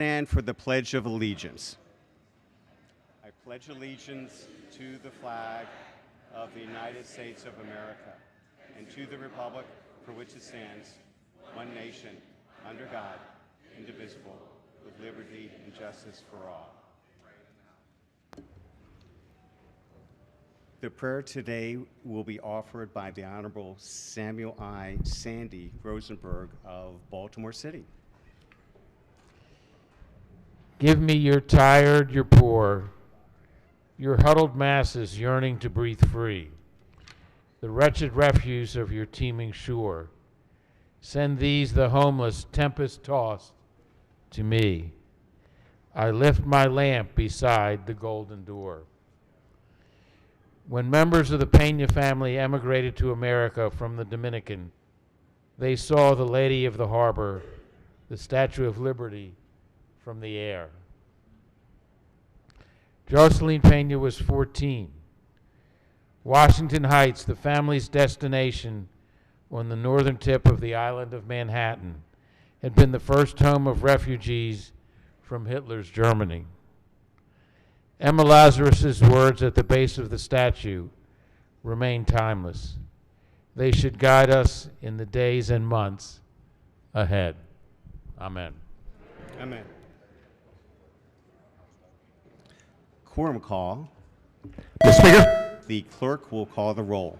Stand for the Pledge of Allegiance. I pledge allegiance to the flag of the United States of America and to the republic for which it stands, one nation, under God, indivisible, with liberty and justice for all. The prayer today will be offered by the Honorable Samuel I. Sandy Rosenberg of Baltimore City. Give me your tired, your poor, your huddled masses yearning to breathe free, the wretched refuse of your teeming shore. Send these, the homeless, tempest-tossed, to me. I lift my lamp beside the golden door. When members of the Pena family emigrated to America from the Dominican, they saw the Lady of the Harbor, the Statue of Liberty, from the air. Jocelyn Pena was 14. Washington Heights, the family's destination on the northern tip of the island of Manhattan, had been the first home of refugees from Hitler's Germany. Emma Lazarus's words at the base of the statue remain timeless. They should guide us in the days and months ahead. Amen. Amen. Quorum call. Mr. Speaker. The clerk will call the roll.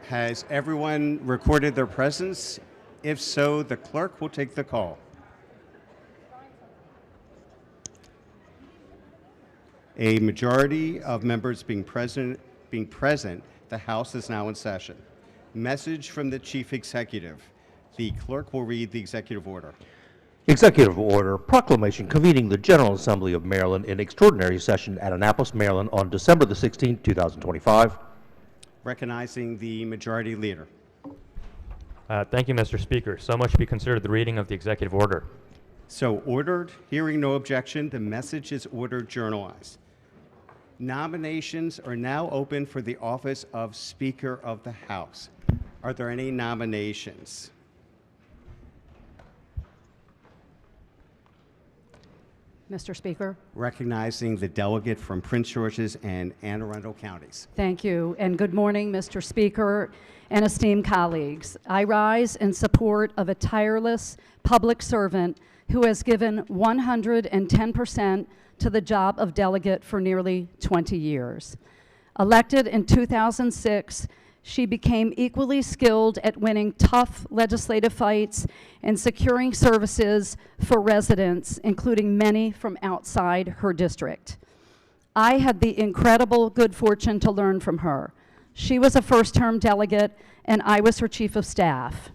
Has everyone recorded their presence? If so, the clerk will take the call. A majority of members being present, the House is now in session. Message from the Chief Executive. The clerk will read the executive order. Executive Order, proclamation convening the General Assembly of Maryland in extraordinary session at Annapolis, Maryland on December the 16th, 2025. Recognizing the majority leader. Thank you, Mr. Speaker. So much be considered the reading of the executive order. So ordered. Hearing no objection, the message is ordered journalized. Nominations are now open for the office of Speaker of the House. Are there any nominations? Mr. Speaker. Recognizing the delegate from Prince George's and Anne Arundel counties. Thank you, and good morning, Mr. Speaker and esteemed colleagues. I rise in support of a tireless public servant who has given 110% to the job of delegate for nearly 20 years. Elected in 2006, she became equally skilled at winning tough legislative fights and securing services for residents, including many from outside her district. I had the incredible good fortune to learn from her. She was a first-term delegate, and I was her chief of staff.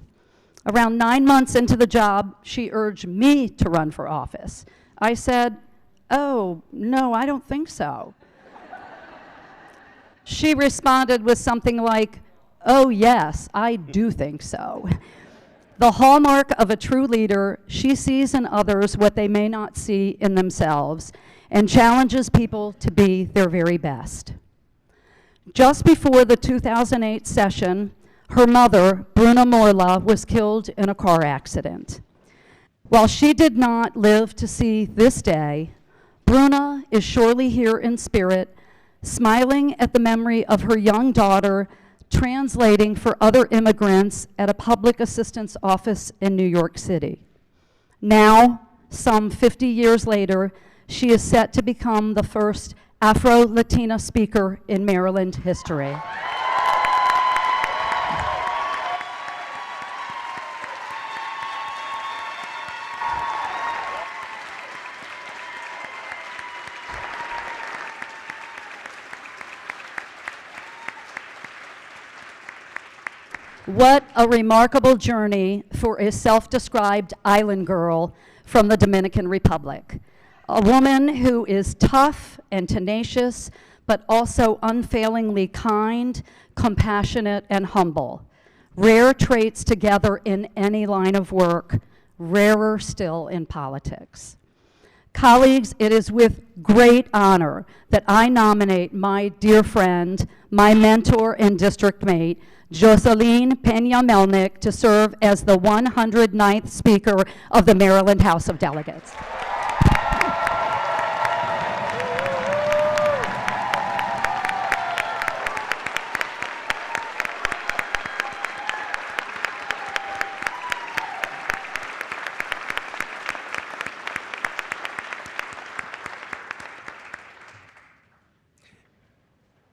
Around 9 months into the job, she urged me to run for office. I said, "Oh, no, I don't think so." She responded with something like, "Oh yes, I do think so." The hallmark of a true leader, she sees in others what they may not see in themselves and challenges people to be their very best. Just before the 2008 session, her mother, Bruna Morla, was killed in a car accident. While she did not live to see this day, Bruna is surely here in spirit, smiling at the memory of her young daughter translating for other immigrants at a public assistance office in New York City. Now, some 50 years later, she is set to become the first Afro-Latina speaker in Maryland history. What a remarkable journey for a self-described island girl from the Dominican Republic. A woman who is tough and tenacious, but also unfailingly kind, compassionate, and humble. Rare traits together in any line of work, rarer still in politics. Colleagues, it is with great honor that I nominate my dear friend, my mentor and district mate, Jocelyn Pena Melnick, to serve as the 109th Speaker of the Maryland House of Delegates.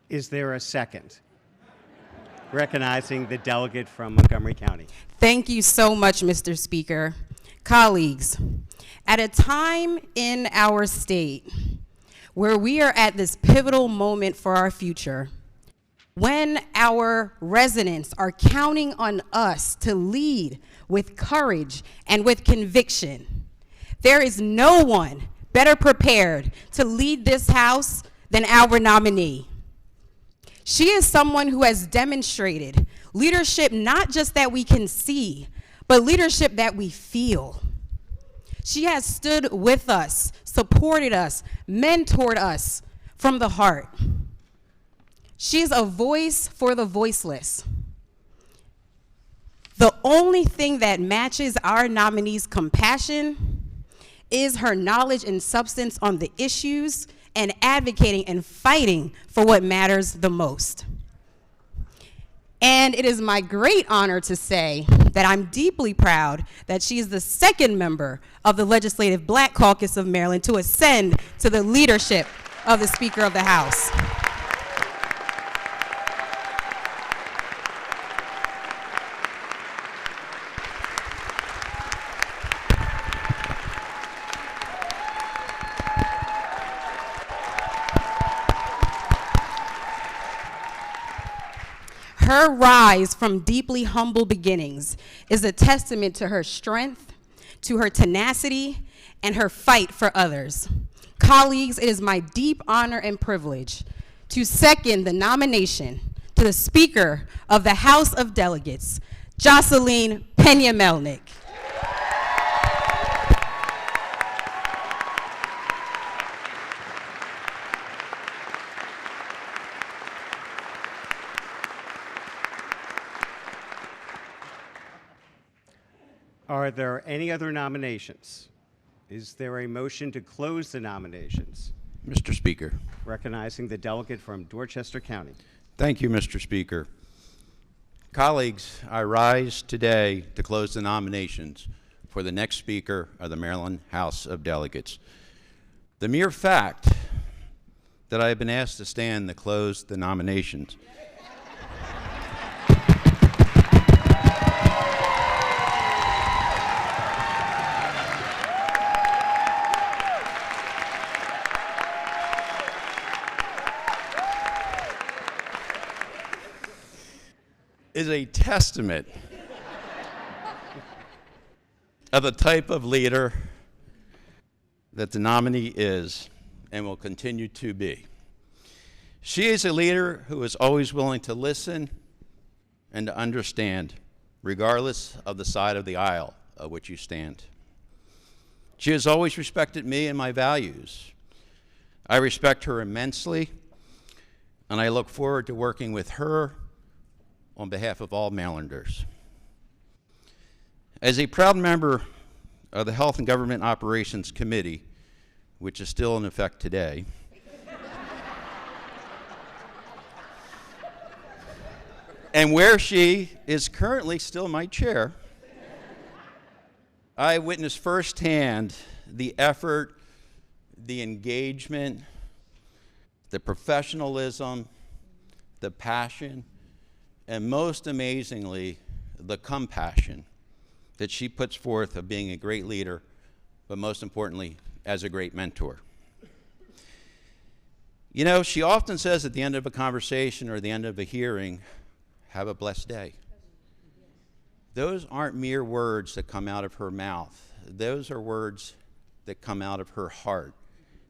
Is there a second? Recognizing the delegate from Montgomery County. Thank you so much, Mr. Speaker. Colleagues, at a time in our state where we are at this pivotal moment for our future, when our residents are counting on us to lead with courage and with conviction, there is no one better prepared to lead this House than our nominee. She is someone who has demonstrated leadership not just that we can see, but leadership that we feel. She has stood with us, supported us, mentored us from the heart. She is a voice for the voiceless. The only thing that matches our nominee's compassion is her knowledge and substance on the issues and advocating and fighting for what matters the most. And it is my great honor to say that I'm deeply proud that she is the second member of the Legislative Black Caucus of Maryland to ascend to the leadership of the Speaker of the House. Her rise from deeply humble beginnings is a testament to her strength, to her tenacity, and her fight for others. Colleagues, it is my deep honor and privilege to second the nomination to the Speaker of the House of Delegates, Jocelyn Pena Melnick. Are there any other nominations? Is there a motion to close the nominations? Mr. Speaker. Recognizing the delegate from Dorchester County. Thank you, Mr. Speaker. Colleagues, I rise today to close the nominations for the next Speaker of the Maryland House of Delegates. The mere fact that I have been asked to stand to close the nominations is a testament of the type of leader that the nominee is and will continue to be. She is a leader who is always willing to listen and to understand, regardless of the side of the aisle of which you stand. She has always respected me and my values. I respect her immensely, and I look forward to working with her on behalf of all Marylanders. As a proud member of the Health and Government Operations Committee, which is still in effect today, and where she is currently still my chair, I witnessed firsthand the effort, the engagement, the professionalism, the passion, and most amazingly, the compassion that she puts forth of being a great leader, but most importantly, as a great mentor. You know, she often says at the end of a conversation or the end of a hearing, "Have a blessed day." Those aren't mere words that come out of her mouth. Those are words that come out of her heart.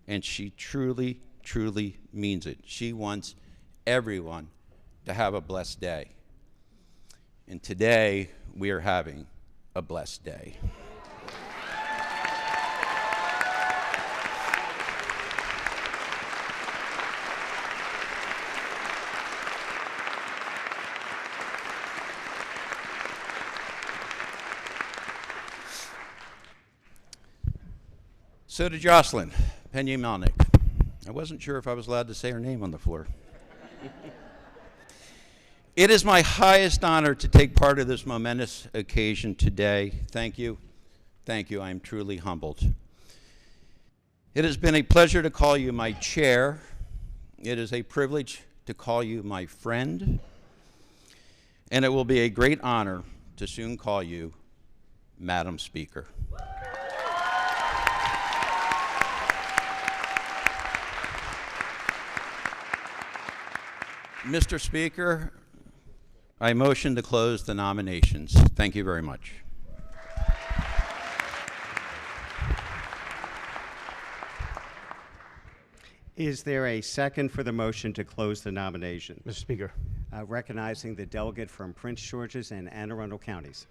And she truly, truly means it. She wants everyone to have a blessed day. And today, we are having a blessed day. So to Jocelyn Pena-Melnick. I wasn't sure if I was allowed to say her name on the floor. It is my highest honor to take part of this momentous occasion today. Thank you. Thank you. I am truly humbled. It has been a pleasure to call you my chair. It is a privilege to call you my friend. And it will be a great honor to soon call you Madam Speaker. Mr. Speaker, I motion to close the nominations. Thank you very much. Is there a second for the motion to close the nomination? Mr. Speaker. Recognizing the delegate from Prince George's and Anne Arundel counties.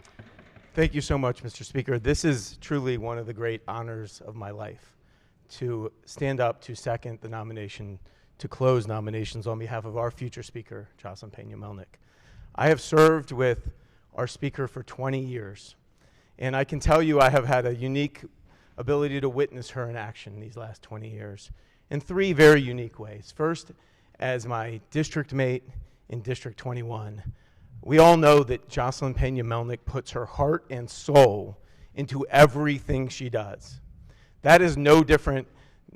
Thank you so much, Mr. Speaker. This is truly one of the great honors of my life, to stand up to second the nomination, to close nominations on behalf of our future Speaker, Jocelyn Pena-Melnick. I have served with our Speaker for 20 years, and I can tell you I have had a unique ability to witness her in action these last 20 years in three very unique ways. First, as my district mate in District 21. We all know that Jocelyn Pena-Melnick puts her heart and soul into everything she does. That is no different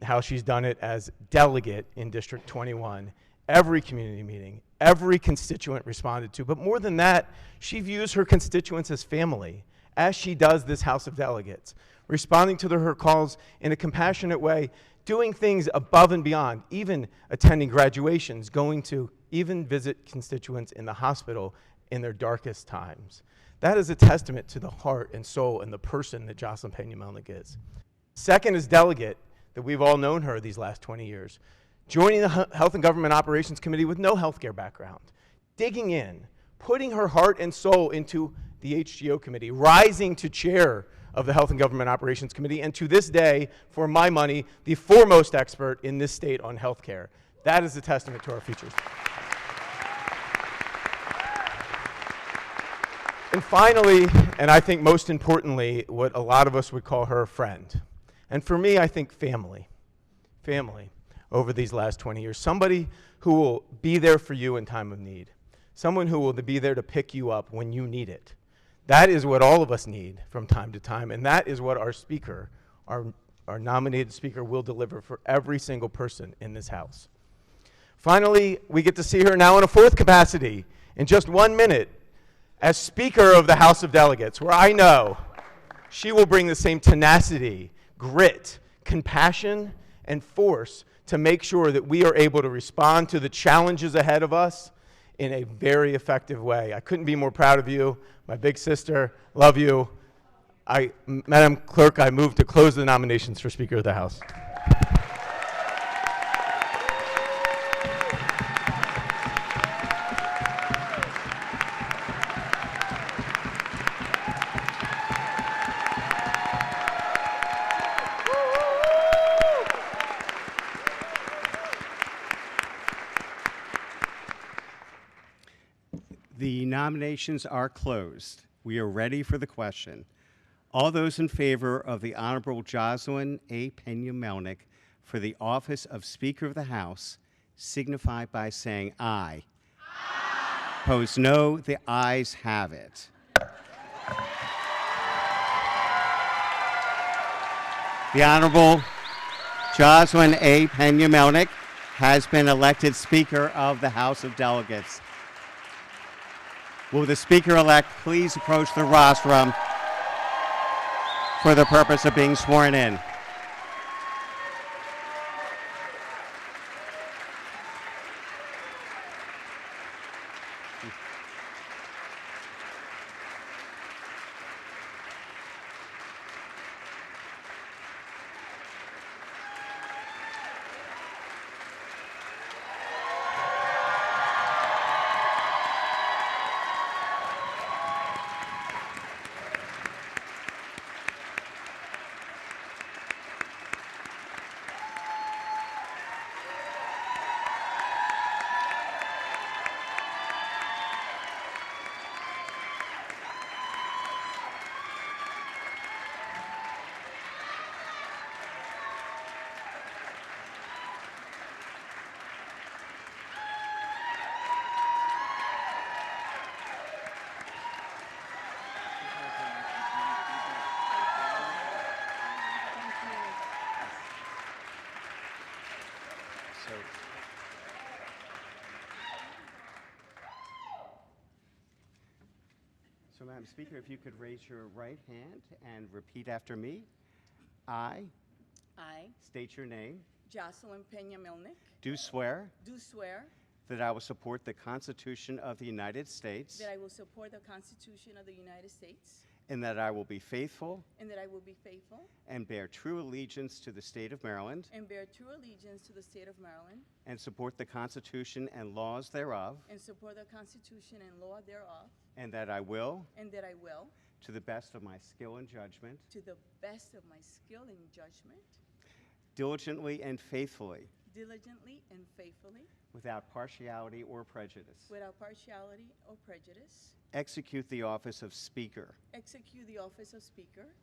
how she's done it as delegate in District 21. Every community meeting, every constituent responded to, but more than that, she views her constituents as family, as she does this House of Delegates, responding to her calls in a compassionate way, doing things above and beyond, even attending graduations, going to even visit constituents in the hospital in their darkest times. That is a testament to the heart and soul and the person that Jocelyn Pena-Melnick is. Second is delegate, that we've all known her these last 20 years, joining the Health and Government Operations Committee with no healthcare background, digging in, putting her heart and soul into the HGO committee, rising to chair of the Health and Government Operations Committee, and to this day, for my money, the foremost expert in this state on healthcare. That is a testament to our futures. And finally, and I think most importantly, what a lot of us would call her a friend. And for me, I think family. Family over these last 20 years. Somebody who will be there for you in time of need. Someone who will be there to pick you up when you need it. That is what all of us need from time to time, and that is what our speaker, our nominated speaker, will deliver for every single person in this House. Finally, we get to see her now in a fourth capacity in just 1 minute as Speaker of the House of Delegates, where I know she will bring the same tenacity, grit, compassion, and force to make sure that we are able to respond to the challenges ahead of us in a very effective way. I couldn't be more proud of you, my big sister. Love you. Madam Clerk, I move to close the nominations for Speaker of the House. The nominations are closed. We are ready for the question. All those in favor of the Honorable Jocelyn A. Pena-Melnick for the office of Speaker of the House signify by saying aye. Aye. Opposed, no. The ayes have it. The Honorable Jocelyn A. Pena-Melnick has been elected Speaker of the House of Delegates. Will the Speaker-elect please approach the rostrum for the purpose of being sworn in? Madam Speaker, if you could raise your right hand and repeat after me. I I, state your name. Jocelyn Pena Milnick, Do swear do swear that I will support the Constitution of the United States that I will support the Constitution of the United States and that I will be faithful and that I will be faithful and bear true allegiance to the state of Maryland and bear true allegiance to the state of Maryland and support the Constitution and laws thereof, and support the Constitution and law thereof, and that I will, and that I will, to the best of my skill and judgment, to the best of my skill and judgment, diligently and faithfully, diligently and faithfully, without partiality or prejudice, without partiality or prejudice, execute the office of Speaker execute the office of Speaker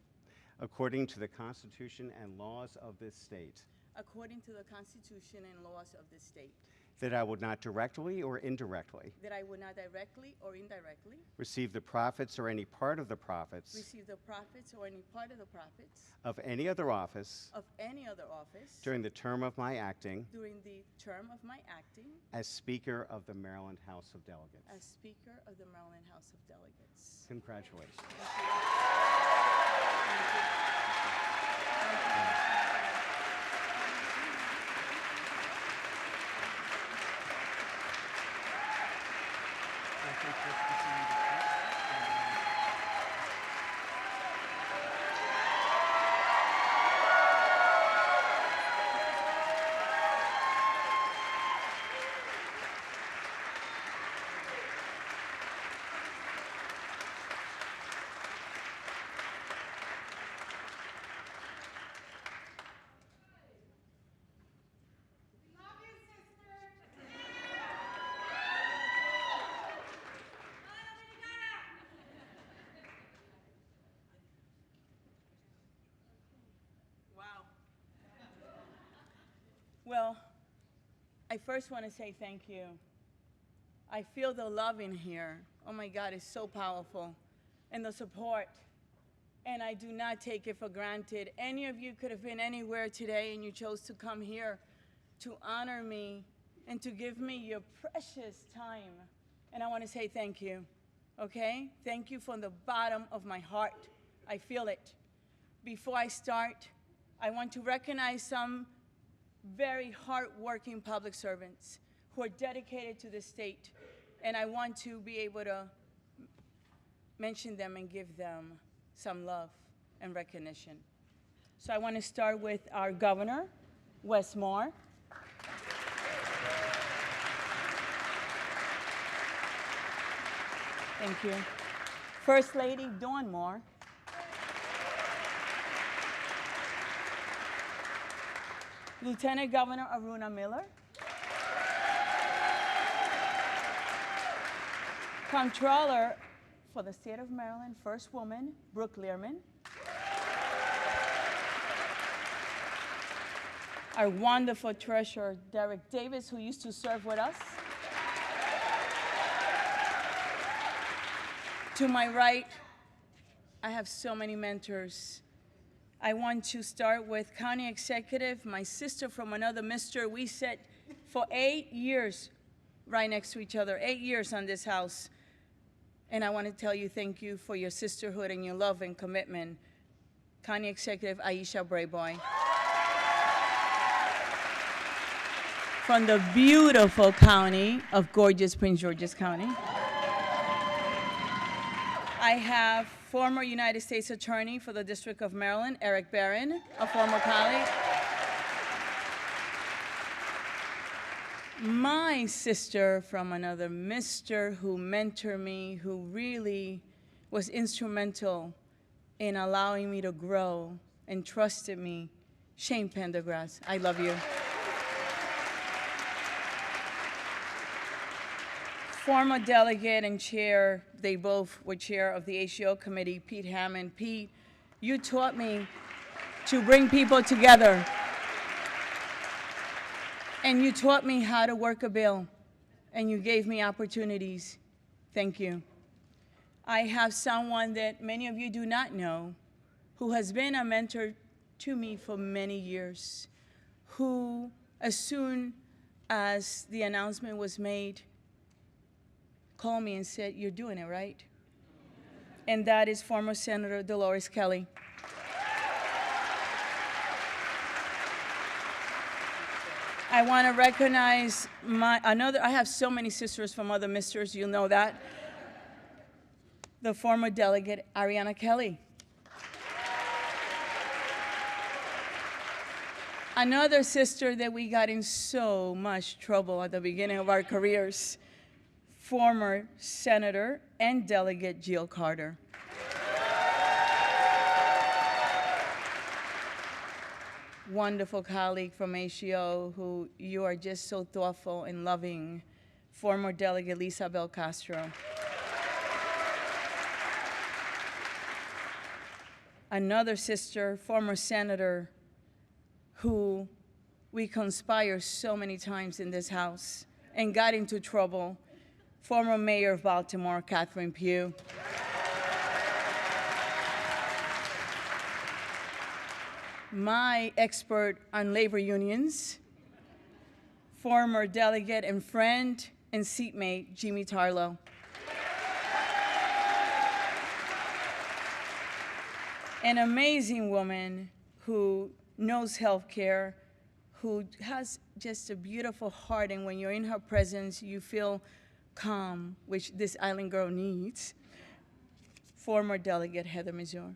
according to the Constitution and laws of this state, according to the Constitution and laws of this state, that I will not directly or indirectly that I will not directly or indirectly receive the profits or any part of the profits receive the profits or any part of the profits of any other office of any other office during the term of my acting during the term of my acting as Speaker of the Maryland House of Delegates. as Speaker of the Maryland House of Delegates. Congratulations. Wow. Well, I first want to say thank you. I feel the love in here. Oh my God, it's so powerful. And the support. And I do not take it for granted. Any of you could have been anywhere today and you chose to come here to honor me and to give me your precious time. And I want to say thank you, okay? Thank you from the bottom of my heart. I feel it. Before I start, I want to recognize some very hardworking public servants who are dedicated to the state. And I want to be able to mention them and give them some love and recognition. So I want to start with our governor, Wes Moore. Thank you. First Lady Dawn Moore. Lieutenant Governor Aruna Miller. Comptroller for the state of Maryland, First Woman, Brooke Learman. Our wonderful treasurer, Derek Davis, who used to serve with us. To my right, I have so many mentors. I want to start with County Executive, my sister from another mister. We sat for 8 years right next to each other, 8 years on this house. And I want to tell you thank you for your sisterhood and your love and commitment. County Executive Aisha Brayboy. From the beautiful county of gorgeous Prince George's County. I have former United States Attorney for the District of Maryland, Eric Barron, a former colleague. My sister from another mister who mentored me, who really was instrumental in allowing me to grow and trusted me, Shane Pendergrass. I love you. Former delegate and chair, they both were chair of the ACO committee, Pete Hammond. Pete, you taught me to bring people together. And you taught me how to work a bill, and you gave me opportunities. Thank you. I have someone that many of you do not know, who has been a mentor to me for many years, who, as soon as the announcement was made, called me and said, "You're doing it right." and that is former Senator Dolores Kelly. I want to recognize I have so many sisters from other misters, you know that. The former delegate, Ariana Kelly. Another sister that we got in so much trouble at the beginning of our careers, former Senator and Delegate Jill Carter. Wonderful colleague from ACO who you are just so thoughtful and loving, former Delegate Lisa Bel Castro. Another sister, former Senator, who we conspired so many times in this House and got into trouble, former Mayor of Baltimore, Catherine Pugh. My expert on labor unions, former delegate and friend and seatmate, Jimmy Tarlow. An amazing woman who knows healthcare, who has just a beautiful heart, and when you're in her presence, you feel calm, which this island girl needs. Former Delegate Heather Mazur.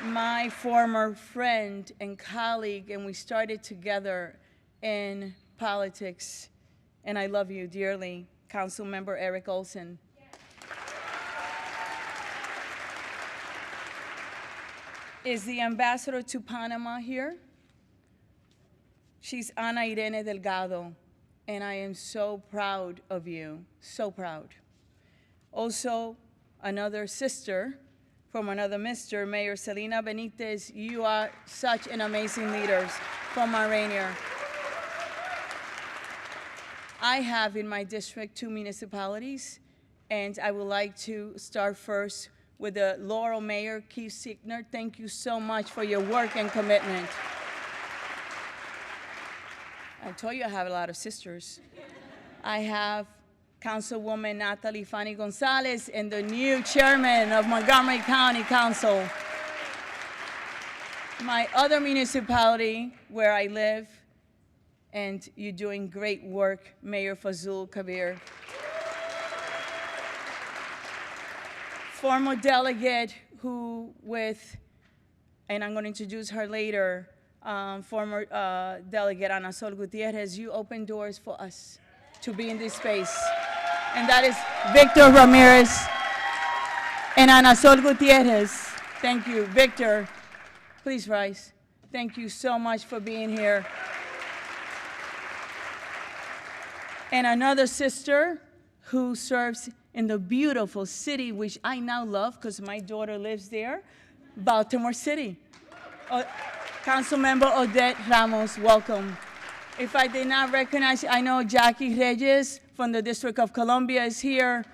My former friend and colleague, and we started together in politics, and I love you dearly, Councilmember Eric Olson. Is the ambassador to Panama here? She's Ana Irene Delgado, and I am so proud of you, so proud. Also, another sister from another mister, Mayor Selena Benitez. You are such an amazing leader from Mount Rainier. I have in my district 2 municipalities, and I would like to start first with the Laurel Mayor, Keith Siegner. Thank you so much for your work and commitment. I told you I have a lot of sisters. I have Councilwoman Natalie Fanny Gonzalez and the new chairman of Montgomery County Council. My other municipality where I live, and you're doing great work, Mayor Fazul Kabir. Former delegate who and I'm going to introduce her later, former delegate Ana Sol Gutierrez, you opened doors for us to be in this space. And that is Victor Ramirez and Ana Sol Gutierrez. Thank you. Victor, please rise. Thank you so much for being here. And another sister who serves in the beautiful city, which I now love because my daughter lives there, Baltimore City. Councilmember Odette Ramos, welcome. If I did not recognize you, I know Jackie Reyes from the District of Columbia is here.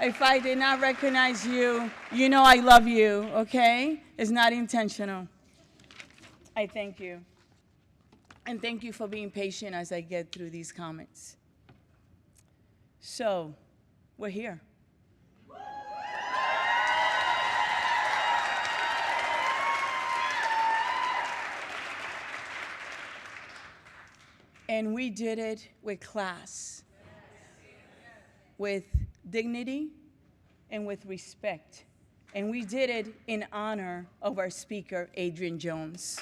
If I did not recognize you, you know I love you, okay? It's not intentional. I thank you. And thank you for being patient as I get through these comments. So, we're here. And we did it with class, with dignity, and with respect. And we did it in honor of our speaker, Adrian Jones.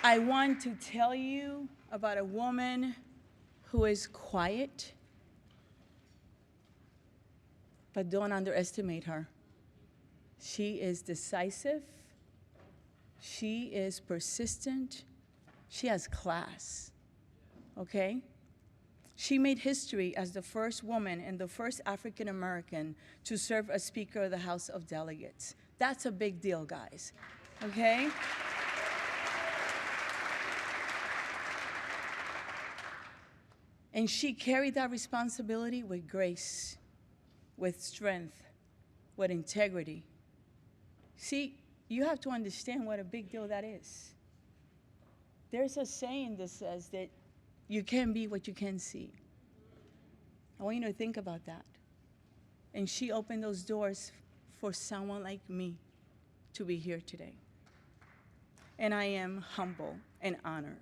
I want to tell you about a woman who is quiet, but don't underestimate her. She is decisive. She is persistent. She has class, okay? She made history as the first woman and the first African American to serve as Speaker of the House of Delegates. That's a big deal, guys, okay? And she carried that responsibility with grace with strength, with integrity. See, you have to understand what a big deal that is. There's a saying that says that you can't be what you can't see. I want you to think about that. And she opened those doors for someone like me to be here today. And I am humble and honored.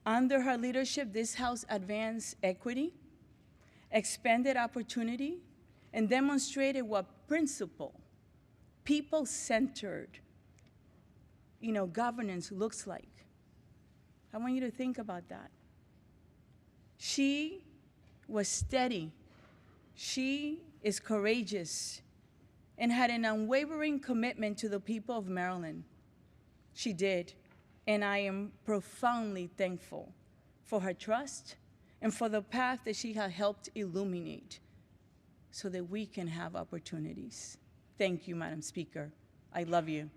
Under her leadership, this House advanced equity, expanded opportunity, and demonstrated what principle, people-centered, governance looks like. I want you to think about that. She was steady. She is courageous and had an unwavering commitment to the people of Maryland. She did, and I am profoundly thankful for her trust and for the path that she has helped illuminate so that we can have opportunities. Thank you, Madam Speaker. I love you.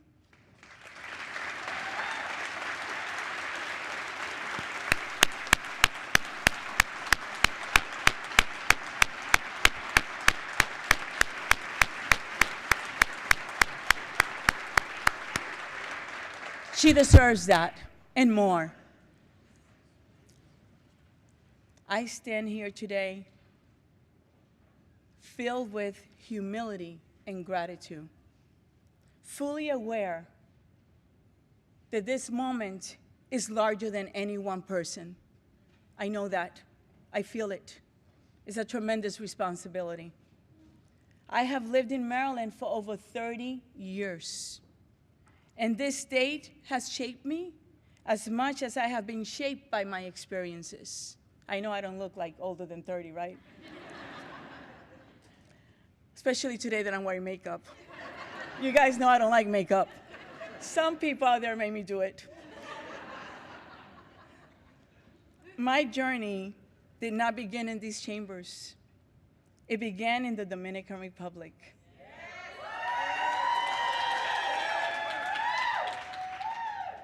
She deserves that and more. I stand here today filled with humility and gratitude, fully aware that this moment is larger than any one person. I know that. I feel it. It's a tremendous responsibility. I have lived in Maryland for over 30 years. And this state has shaped me as much as I have been shaped by my experiences. I know I don't look like older than 30, right? Especially today that I'm wearing makeup. You guys know I don't like makeup. Some people out there made me do it. My journey did not begin in these chambers. It began in the Dominican Republic.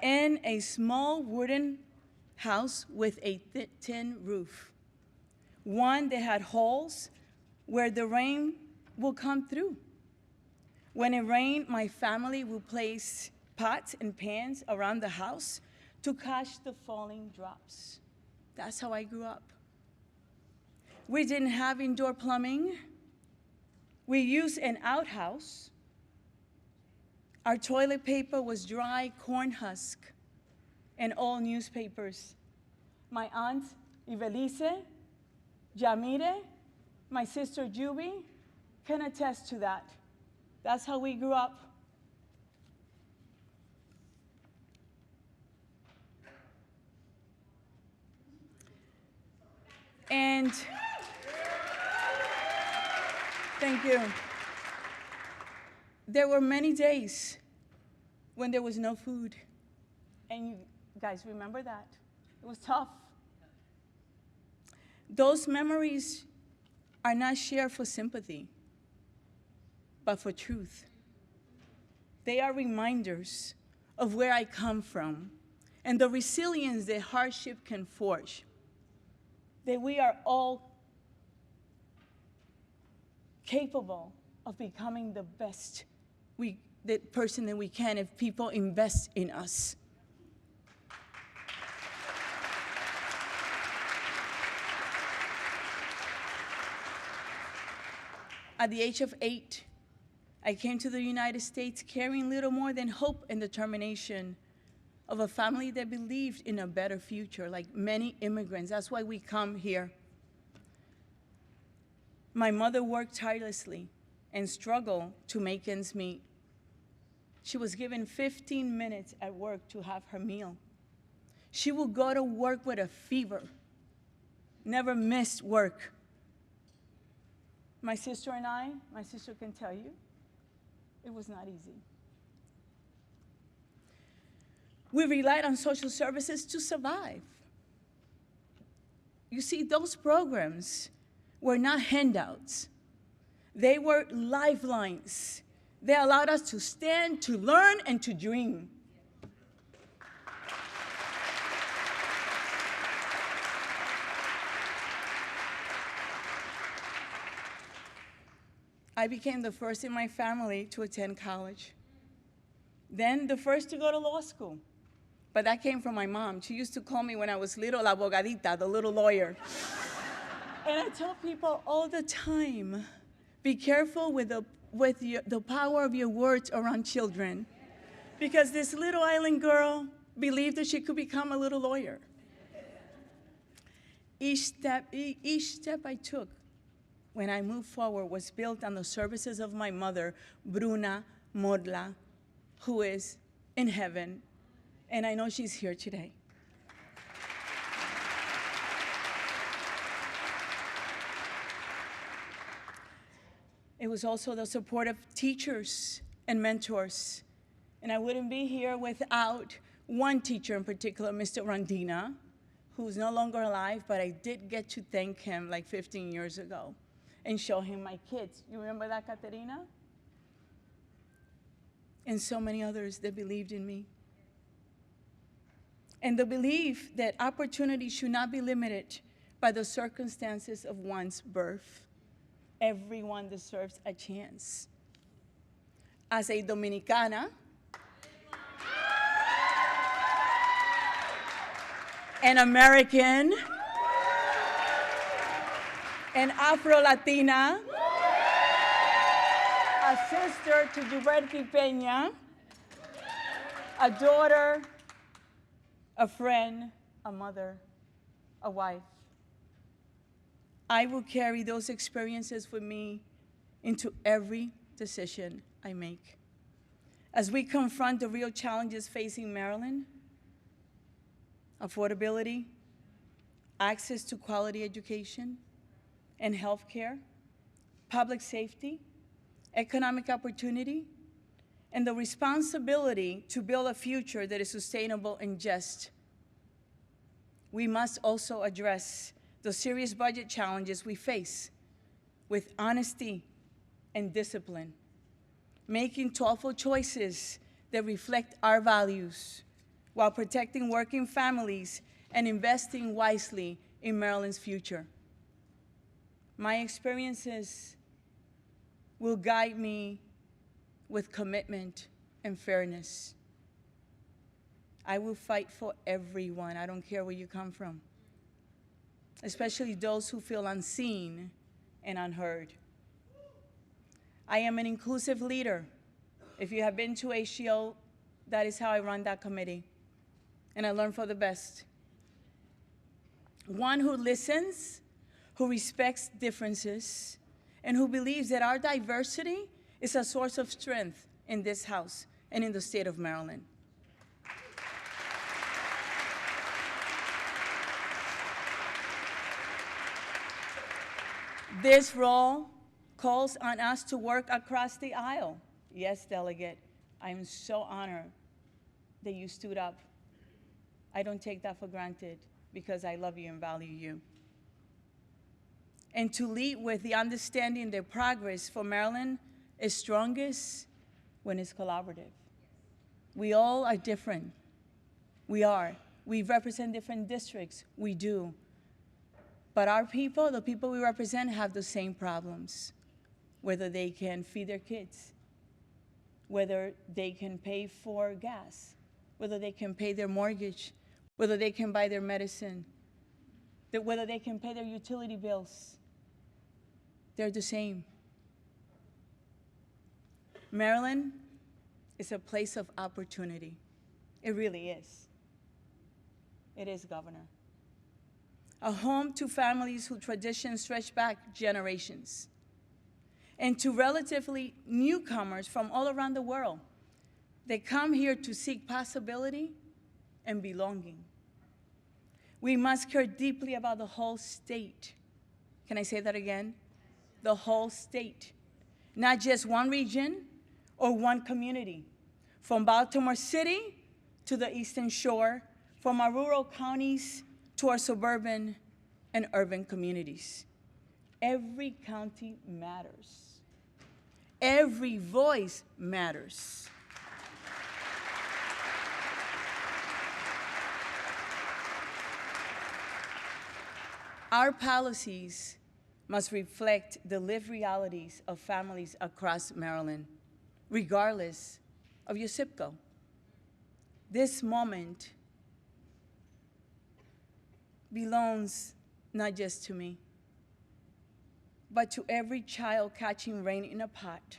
In a small wooden house with a tin roof. One that had holes where the rain will come through. When it rained, my family would place pots and pans around the house to catch the falling drops. That's how I grew up. We didn't have indoor plumbing. We used an outhouse. Our toilet paper was dry corn husk and old newspapers. My aunt, Ivelisse, Jamire, my sister, Juby, can attest to that. That's how we grew up. And thank you. There were many days when there was no food. And you guys remember that? It was tough. Those memories are not shared for sympathy, but for truth. They are reminders of where I come from and the resilience that hardship can forge. That we are all capable of becoming the best the person that we can if people invest in us. At the age of 8, I came to the United States carrying little more than hope and determination of a family that believed in a better future, like many immigrants. That's why we come here. My mother worked tirelessly and struggled to make ends meet. She was given 15 minutes at work to have her meal. She would go to work with a fever, never missed work. My sister and I, my sister can tell you, it was not easy. We relied on social services to survive. You see, those programs were not handouts. They were lifelines. They allowed us to stand, to learn, and to dream. I became the first in my family to attend college. Then the first to go to law school. But that came from my mom. She used to call me when I was little, la abogadita, the little lawyer. And I tell people all the time, be careful with the power of your words around children. Because this little island girl believed that she could become a little lawyer. Each step I took when I moved forward was built on the services of my mother, Bruna Modla, who is in heaven, and I know she's here today. It was also the support of teachers and mentors. And I wouldn't be here without one teacher in particular, Mr. Rondina, who's no longer alive, but I did get to thank him like 15 years ago and show him my kids. You remember that, Caterina? And so many others that believed in me. And the belief that opportunity should not be limited by the circumstances of one's birth. Everyone deserves a chance. As a Dominicana, an American, an Afro-Latina, a sister to Gilberto Peña, a daughter, a friend, a mother, a wife. I will carry those experiences with me into every decision I make. As we confront the real challenges facing Maryland, affordability, access to quality education and health care, public safety, economic opportunity, and the responsibility to build a future that is sustainable and just. We must also address the serious budget challenges we face with honesty and discipline, making thoughtful choices that reflect our values while protecting working families and investing wisely in Maryland's future. My experiences will guide me with commitment and fairness. I will fight for everyone. I don't care where you come from, especially those who feel unseen and unheard. I am an inclusive leader. If you have been to ACO, that is how I run that committee, and I learn for the best. One who listens, who respects differences, and who believes that our diversity is a source of strength in this House and in the state of Maryland. This role calls on us to work across the aisle. Yes, delegate, I am so honored that you stood up. I don't take that for granted because I love you and value you. And to lead with the understanding that progress for Maryland is strongest when it's collaborative. We all are different. We are. We represent different districts. We do. But our people, the people we represent, have the same problems, whether they can feed their kids, whether they can pay for gas, whether they can pay their mortgage, whether they can buy their medicine, whether they can pay their utility bills. They're the same. Maryland is a place of opportunity. It really is. It is, Governor. A home to families whose traditions stretch back generations, and to relatively newcomers from all around the world. They come here to seek possibility and belonging. We must care deeply about the whole state. Can I say that again? The whole state, not just one region or one community. From Baltimore City to the Eastern Shore, from our rural counties to our suburban and urban communities. Every county matters. Every voice matters. Our policies must reflect the lived realities of families across Maryland, regardless of your zip code. This moment belongs not just to me, but to every child catching rain in a pot,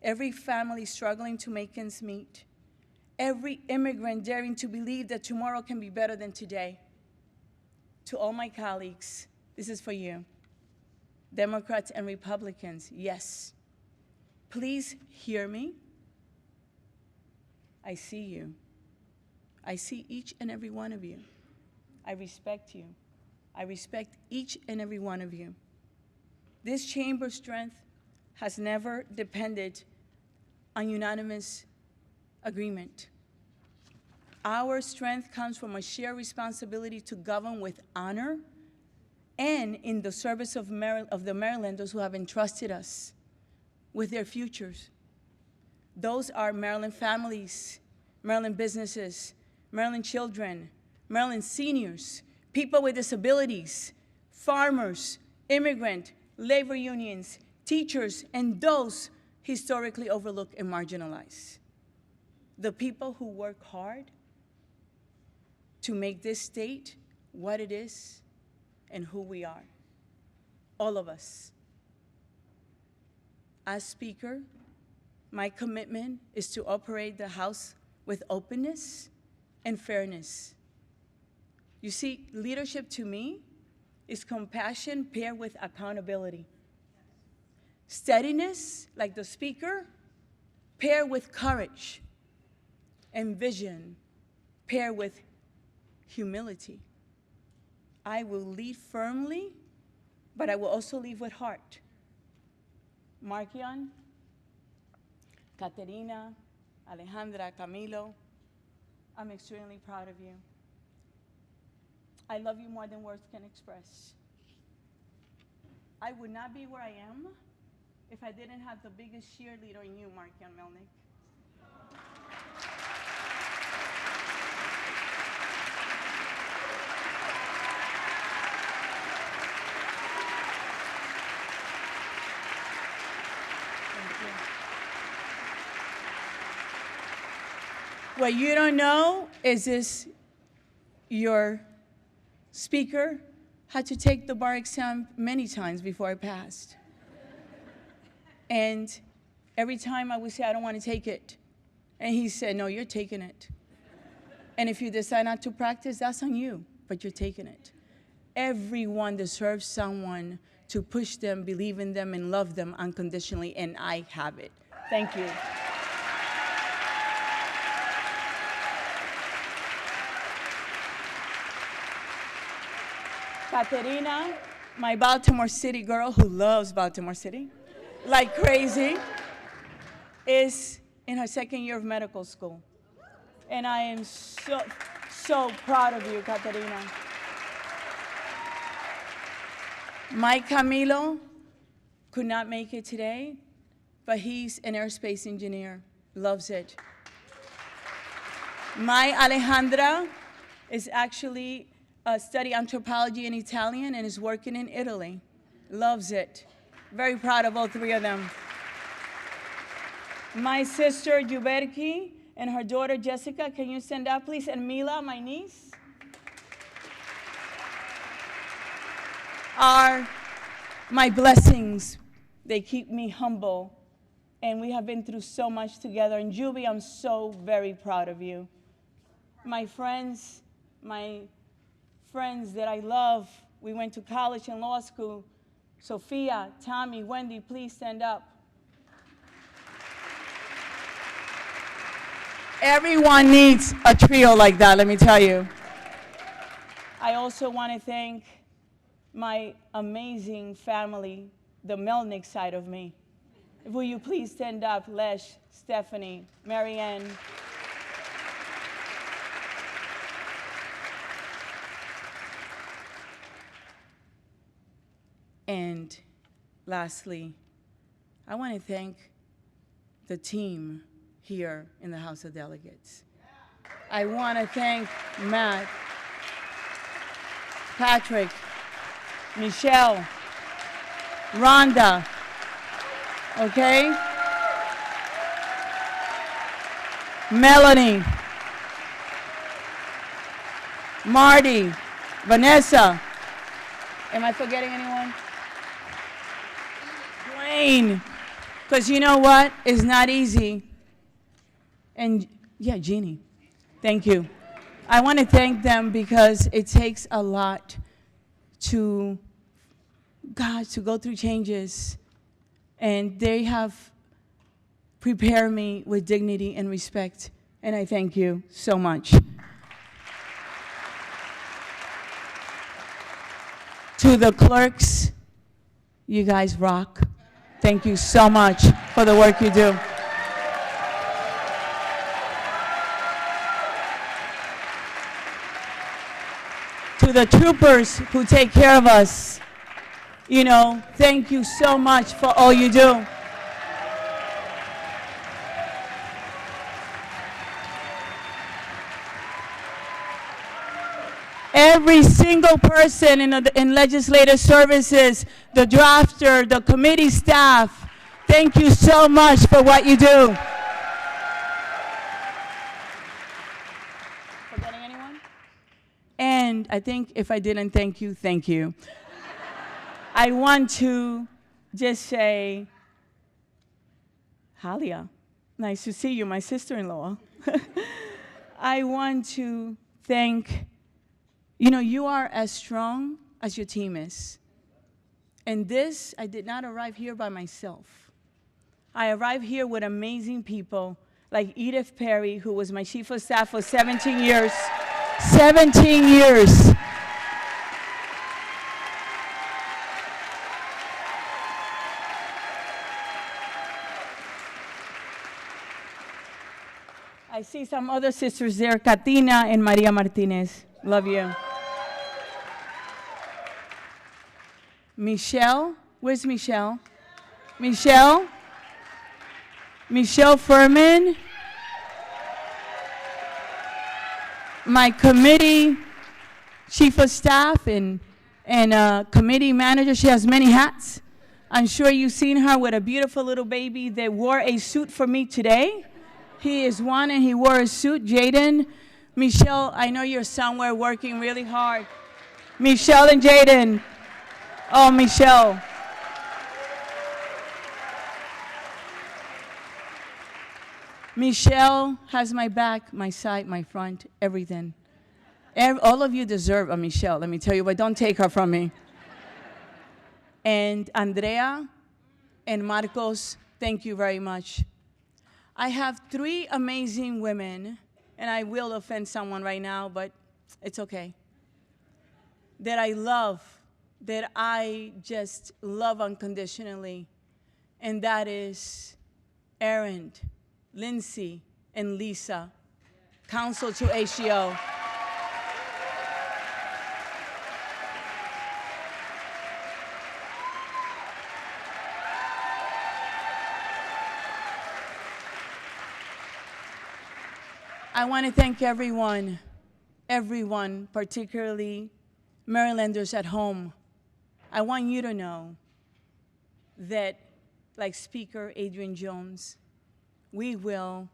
every family struggling to make ends meet, every immigrant daring to believe that tomorrow can be better than today. To all my colleagues, this is for you. Democrats and Republicans, yes. Please hear me. I see you. I see each and every one of you. I respect you. I respect each and every one of you. This chamber's strength has never depended on unanimous agreement. Our strength comes from a shared responsibility to govern with honor and in the service of the Marylanders who have entrusted us with their futures. Those are Maryland families, Maryland businesses, Maryland children, Maryland seniors, people with disabilities, farmers, immigrant, labor unions, teachers, and those historically overlooked and marginalized. The people who work hard to make this state what it is and who we are. All of us. As Speaker, my commitment is to operate the House with openness and fairness. You see, leadership to me is compassion paired with accountability. Steadiness, like the Speaker, paired with courage, and vision paired with humility. I will lead firmly, but I will also lead with heart. Markion, Caterina, Alejandra, Camilo, I'm extremely proud of you. I love you more than words can express. I would not be where I am if I didn't have the biggest cheerleader in you, Markion Melnick. What you don't know is this, your speaker had to take the bar exam many times before I passed. And every time I would say, I don't want to take it. And he said, no, you're taking it. And if you decide not to practice, that's on you, but you're taking it. Everyone deserves someone to push them, believe in them, and love them unconditionally, and I have it. Thank you. Caterina, my Baltimore City girl who loves Baltimore City like crazy, is in her second year of medical school. And I am so proud of you, Caterina. Mike Camilo could not make it today, but he's an aerospace engineer, loves it. My Alejandra is actually studying anthropology and Italian and is working in Italy, loves it. Very proud of all three of them. My sister Juberki and her daughter Jessica, can you stand up please? And Mila, my niece, are my blessings. They keep me humble, and we have been through so much together. And Juby, I'm so very proud of you. My friends that I love, we went to college and law school. Sophia, Tommy, Wendy, please stand up. Everyone needs a trio like that, let me tell you. I also want to thank my amazing family, the Melnick side of me. Will you please stand up, Lesh, Stephanie, Marianne. And lastly, I want to thank the team here in the House of Delegates. I want to thank Matt, Patrick, Michelle, Rhonda, okay? Melanie, Marty, Vanessa. Am I forgetting anyone? Dwayne, because you know what? It's not easy. And yeah, Jeannie, thank you. I want to thank them because it takes a lot to, God, to go through changes. And they have prepared me with dignity and respect. And I thank you so much. To the clerks, you guys rock. Thank you so much for the work you do. To the troopers who take care of us, you know, thank you so much for all you do. Every single person in legislative services, the drafter, the committee staff, thank you so much for what you do. Forgetting anyone? And I think if I didn't thank you, thank you. I want to just say, Halia, nice to see you, my sister-in-law. I want to thank, you know, you are as strong as your team is. And this, I did not arrive here by myself. I arrived here with amazing people like Edith Perry, who was my chief of staff for 17 years. 17 years. I see some other sisters there, Katina and Maria Martinez. Love you. Michelle, where's Michelle? Michelle? Michelle Furman. My committee chief of staff and committee manager. She has many hats. I'm sure you've seen her with a beautiful little baby that wore a suit for me today. He is one and he wore a suit. Jaden, Michelle, I know you're somewhere working really hard. Michelle and Jaden. Oh, Michelle. Michelle has my back, my side, my front, everything. All of you deserve a Michelle, let me tell you, but don't take her from me. And Andrea and Marcos, thank you very much. I have 3 amazing women, and I will offend someone right now, but it's okay, that I love, that I just love unconditionally, and that is Erin, Lindsay, and Lisa, counsel to HGO. I want to thank everyone, particularly Marylanders at home. I want you to know that, like Speaker Adrian Jones, we will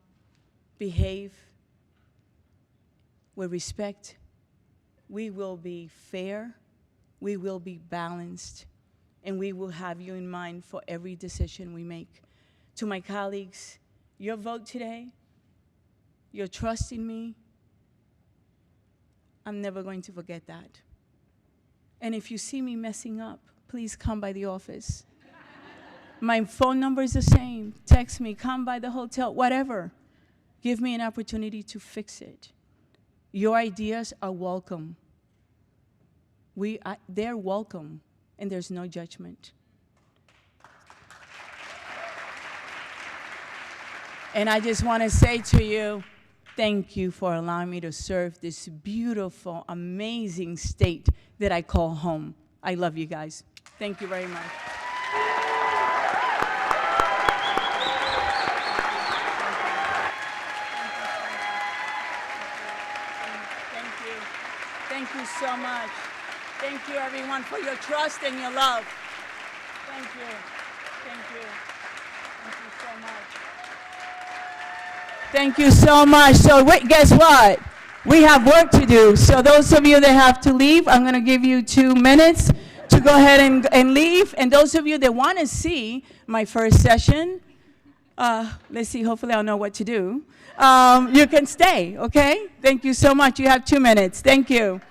behave with respect, we will be fair, we will be balanced, and we will have you in mind for every decision we make. To my colleagues, your vote today, your trust in me, I'm never going to forget that. And if you see me messing up, please come by the office. My phone number is the same. Text me, come by the hotel, whatever. Give me an opportunity to fix it. Your ideas are welcome. They're welcome, and there's no judgment. And I just want to say to you, thank you for allowing me to serve this beautiful, amazing state that I call home. I love you guys. Thank you very much. Thank you so much. Thank you, everyone, for your trust and your love. Thank you. Thank you. Thank you so much. Thank you so much. So wait, guess what? We have work to do. So those of you that have to leave, I'm going to give you 2 minutes to go ahead and leave. And those of you that want to see my first session, let's see, hopefully I'll know what to do. You can stay, okay? Thank you so much. You have 2 minutes. Thank you.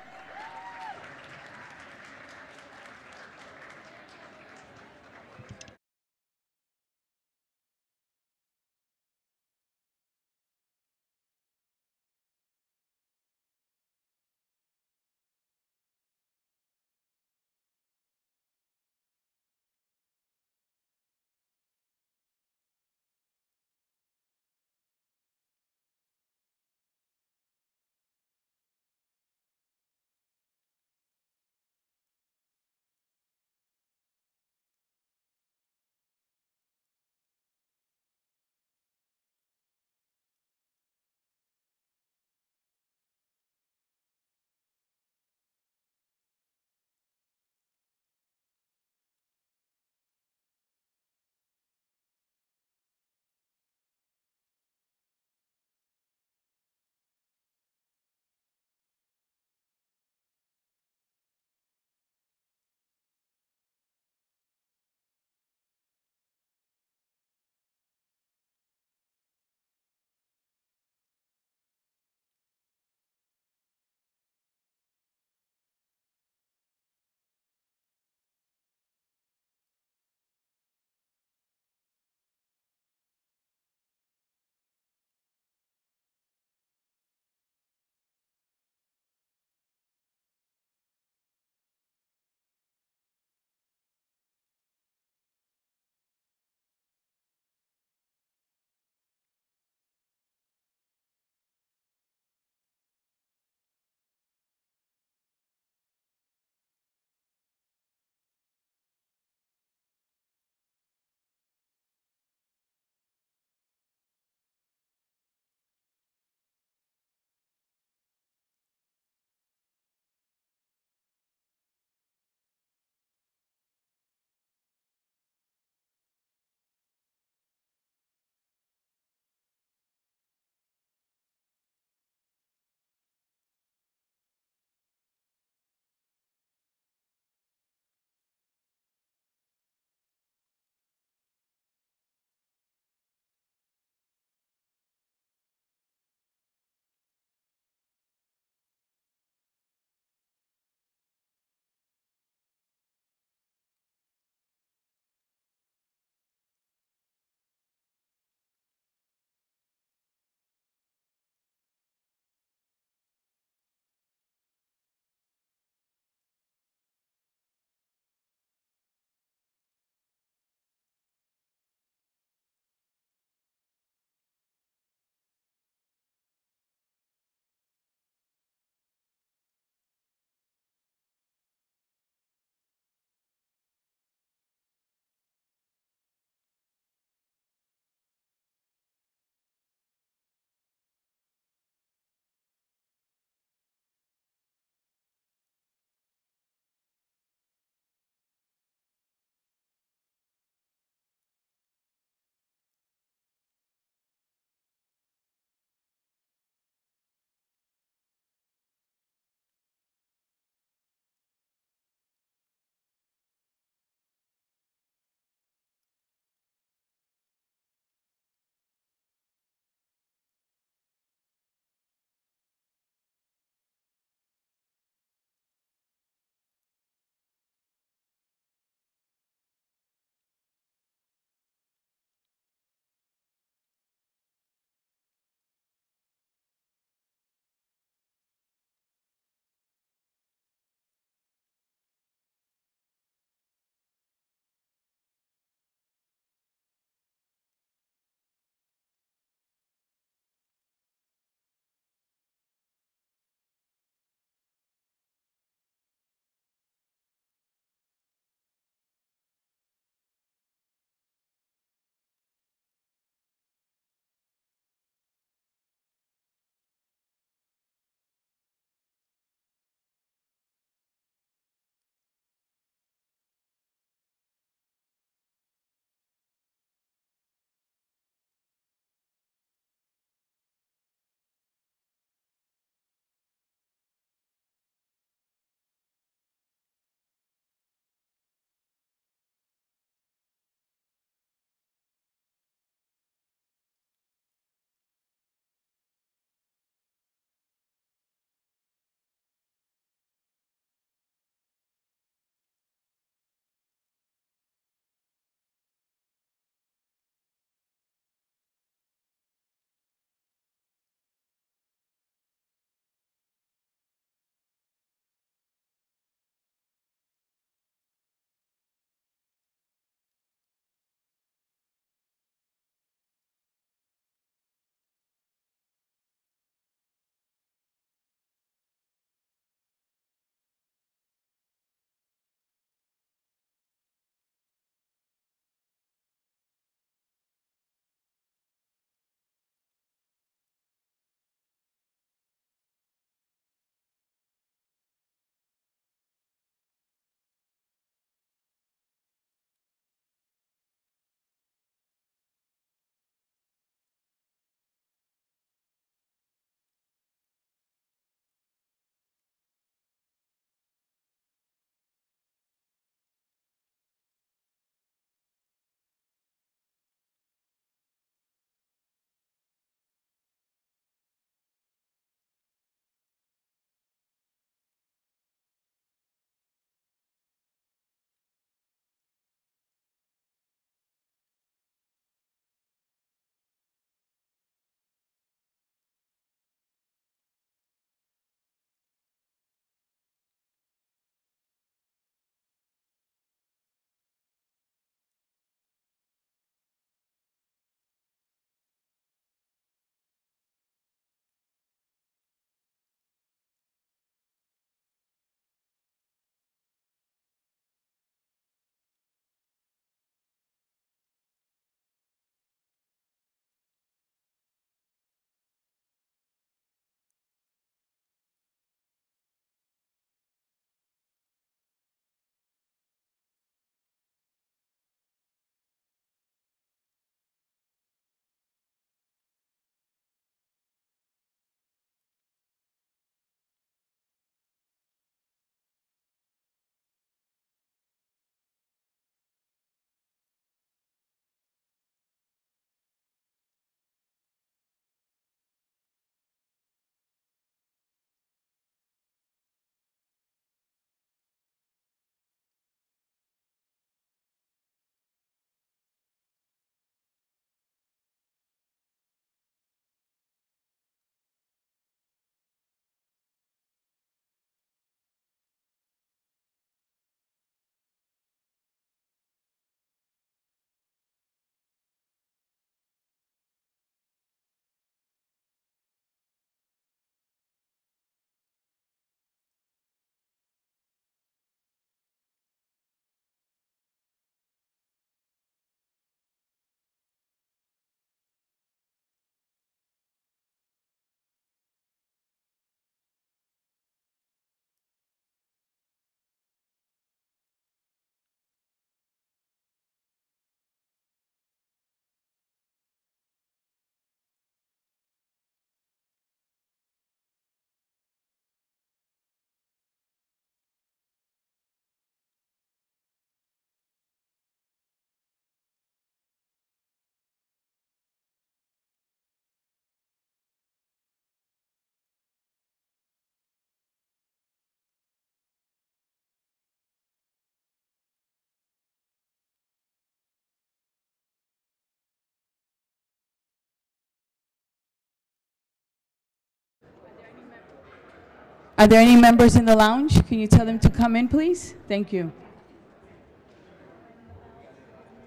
Are there any members in the lounge? Can you tell them to come in, please? Thank you.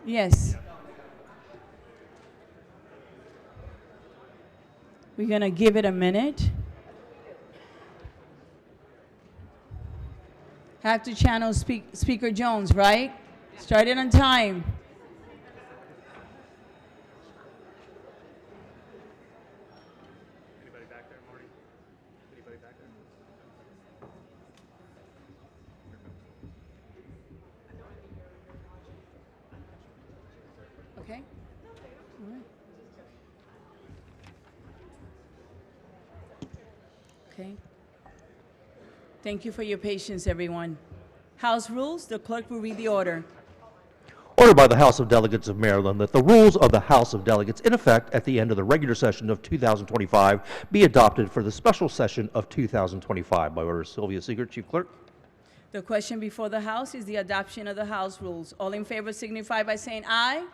Yes. We're going to give it a minute. Have to channel Speaker Jones, right? Start it on time. Anybody back there, Marty? Anybody back there? Okay? All right. Okay. Thank you for your patience, everyone. House rules, the clerk will read the order. Ordered by the House of Delegates of Maryland that the rules of the House of Delegates in effect at the end of the regular session of 2025 be adopted for the special session of 2025. By order of Sylvia Seeger, Chief Clerk. The question before the House is the adoption of the House rules. All in favor signify by saying aye. Aye.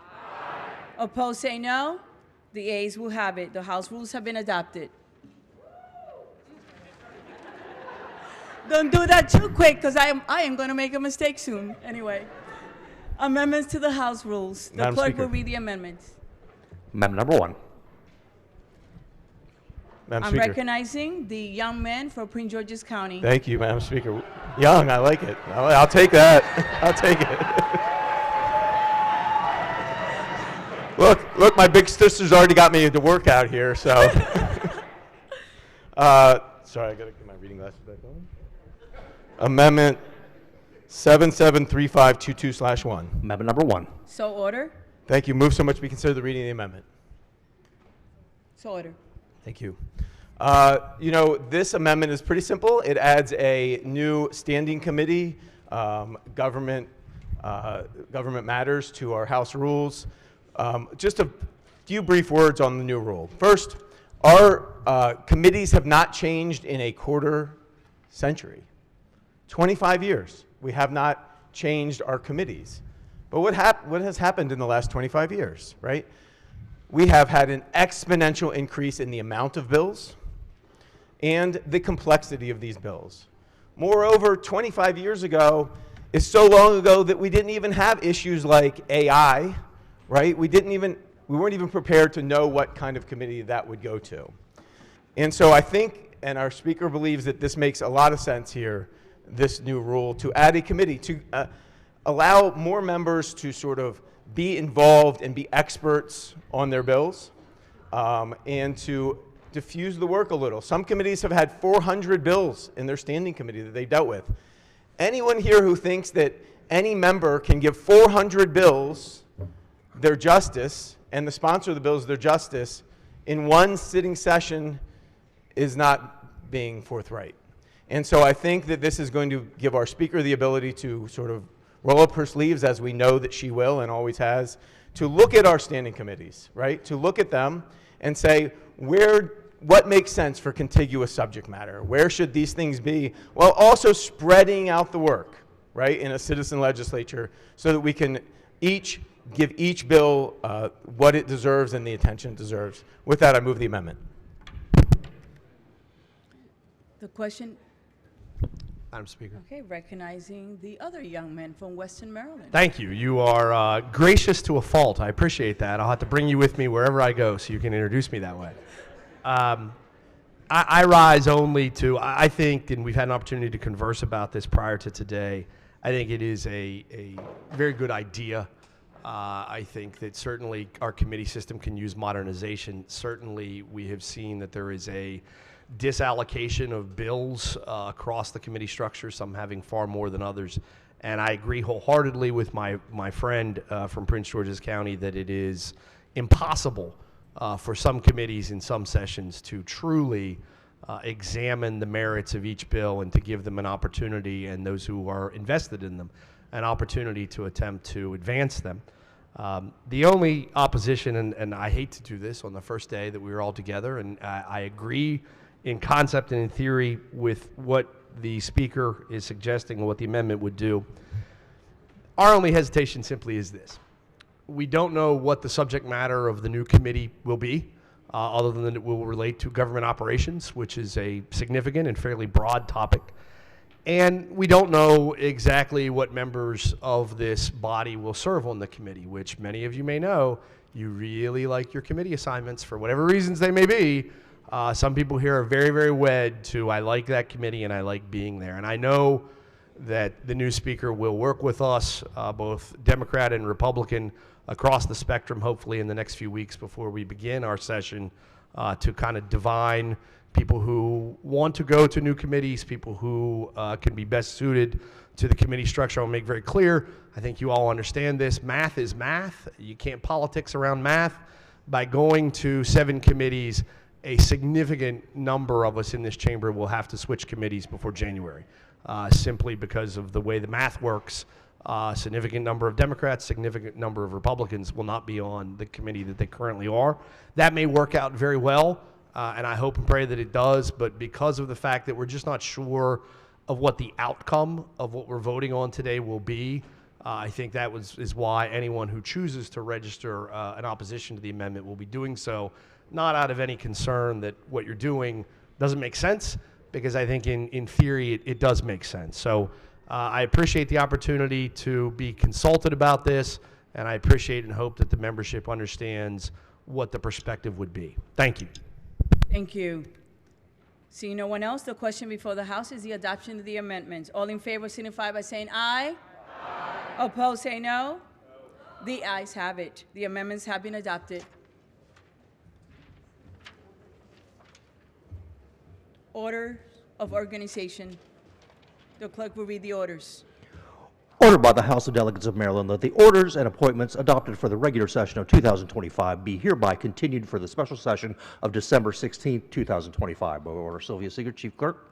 Opposed, say no. The ayes will have it. The House rules have been adopted. Don't do that too quick, because I am going to make a mistake soon. Anyway, amendments to the House rules. The Madam clerk Speaker. will read the amendments. Amendment number 1. Madam I'm Speaker. recognizing the young man for Prince George's County. Thank you, Madam Speaker. Young, I like it. I'll take that. I'll take it. Look, my big sister's already got me the workout here, so. Sorry, I gotta get my reading glasses back on. Amendment 773522/1. Amendment number 1. So order. Thank you. Move so much we consider the reading of the amendment. So order. Thank you. This amendment is pretty simple. It adds a new standing committee, government matters, to our House rules. Just a few brief words on the new rule. First, our committees have not changed in a quarter century. 25 years, we have not changed our committees. But what has happened in the last 25 years, right? We have had an exponential increase in the amount of bills and the complexity of these bills. Moreover, 25 years ago is so long ago that we didn't even have issues like AI, right? We weren't even prepared to know what kind of committee that would go to. And so I think, and our speaker believes, that this makes a lot of sense here, this new rule, to add a committee, to allow more members to sort of be involved and be experts on their bills, and to diffuse the work a little. Some committees have had 400 bills in their standing committee that they dealt with. Anyone here who thinks that any member can give 400 bills their justice, and the sponsor of the bills their justice, in one sitting session is not being forthright. And so I think that this is going to give our speaker the ability to sort of roll up her sleeves, as we know that she will and always has, to look at our standing committees, right? To look at them and say, what makes sense for contiguous subject matter? Where should these things be? While also spreading out the work, right, in a citizen legislature, so that we can give each bill what it deserves and the attention it deserves. With that, I move the amendment. The question, Madam Speaker. okay, recognizing the other young man from Western Maryland. Thank you. You are gracious to a fault. I appreciate that. I'll have to bring you with me wherever I go so you can introduce me that way. I rise only to, I think, and we've had an opportunity to converse about this prior to today, I think it is a very good idea. I think that certainly our committee system can use modernization. Certainly we have seen that there is a disallocation of bills across the committee structure, some having far more than others. And I agree wholeheartedly with my friend from Prince George's County that it is impossible for some committees in some sessions to truly examine the merits of each bill and to give them an opportunity, and those who are invested in them, an opportunity to attempt to advance them. The only opposition, and I hate to do this on the first day that we were all together, and I agree in concept and in theory with what the speaker is suggesting and what the amendment would do. Our only hesitation simply is this. We don't know what the subject matter of the new committee will be. other than that it will relate to government operations, which is a significant and fairly broad topic. And we don't know exactly what members of this body will serve on the committee, which many of you may know. You really like your committee assignments for whatever reasons they may be. Some people here are very, very wed to, I like that committee and I like being there. And I know that the new speaker will work with us, both Democrat and Republican, across the spectrum, hopefully in the next few weeks before we begin our session, to kind of divine people who want to go to new committees, people who can be best suited to the committee structure. I'll make very clear, I think you all understand this. Math is math. You can't politics around math. By going to 7 committees, a significant number of us in this chamber will have to switch committees before January, simply because of the way the math works. Significant number of Democrats, significant number of Republicans will not be on the committee that they currently are. That may work out very well, and I hope and pray that it does, but because of the fact that we're just not sure of what the outcome of what we're voting on today will be, I think that is why anyone who chooses to register an opposition to the amendment will be doing so, not out of any concern that what you're doing doesn't make sense, because I think in theory it does make sense. So I appreciate the opportunity to be consulted about this, and I appreciate and hope that the membership understands what the perspective would be. Thank you. Thank you. Seeing no one else, the question before the House is the adoption of the amendments. All in favor signify by saying aye. Aye. Opposed, say no. The ayes have it. The amendments have been adopted. Order of organization. The clerk will read the orders. Ordered by the House of Delegates of Maryland that the orders and appointments adopted for the regular session of 2025 be hereby continued for the special session of December 16, 2025. By order, Sylvia Seeger, Chief Clerk.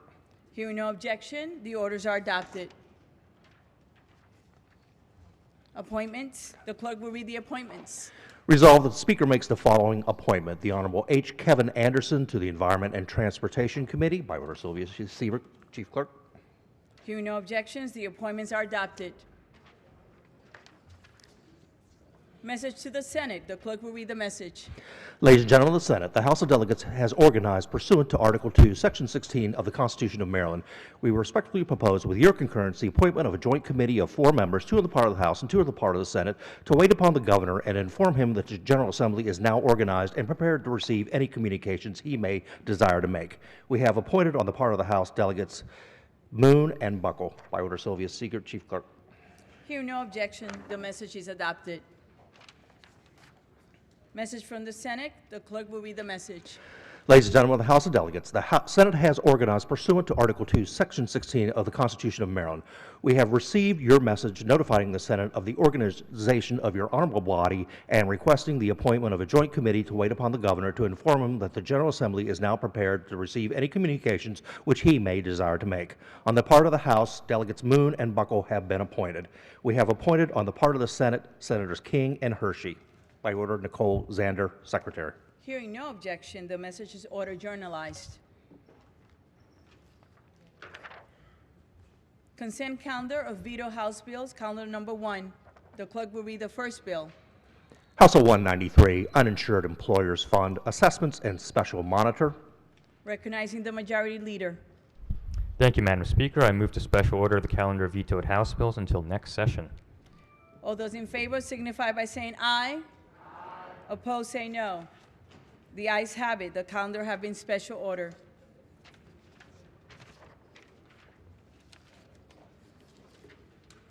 Hearing no objection, the orders are adopted. Appointments. The clerk will read the appointments. Resolved that the Speaker makes the following appointment. The Honorable H. Kevin Anderson to the Environment and Transportation Committee. By order, Sylvia Seeger, Chief Clerk. Hearing no objections, the appointments are adopted. Message to the Senate. The clerk will read the message. Ladies and gentlemen of the Senate, the House of Delegates has organized pursuant to Article 2, Section 16 of the Constitution of Maryland. We respectfully propose, with your concurrence, the appointment of a joint committee of 4 members, 2 on the part of the House and 2 on the part of the Senate, to wait upon the governor and inform him that the General Assembly is now organized and prepared to receive any communications he may desire to make. We have appointed on the part of the House delegates Moon and Buckle. By order, Sylvia Seeger, Chief Clerk. Hearing no objection, the message is adopted. Message from the Senate. The clerk will read the message. Ladies and gentlemen of the House of Delegates, the Senate has organized pursuant to Article 2, Section 16 of the Constitution of Maryland. We have received your message notifying the Senate of the organization of your honorable body and requesting the appointment of a joint committee to wait upon the governor to inform him that the General Assembly is now prepared to receive any communications which he may desire to make. On the part of the House, Delegates Moon and Buckle have been appointed. We have appointed on the part of the Senate, Senators King and Hershey. By order, Nicole Zander, Secretary. Hearing no objection, the message is ordered journalized. Consent calendar of veto House bills, calendar number 1. The clerk will read the first bill. House Bill 193, Uninsured Employers Fund, Assessments and Special Monitor. Recognizing the majority leader. Thank you, Madam Speaker. I move to special order the calendar of vetoed House bills until next session. All those in favor signify by saying aye. Aye. Opposed, say no. The ayes have it. The calendar have been special order.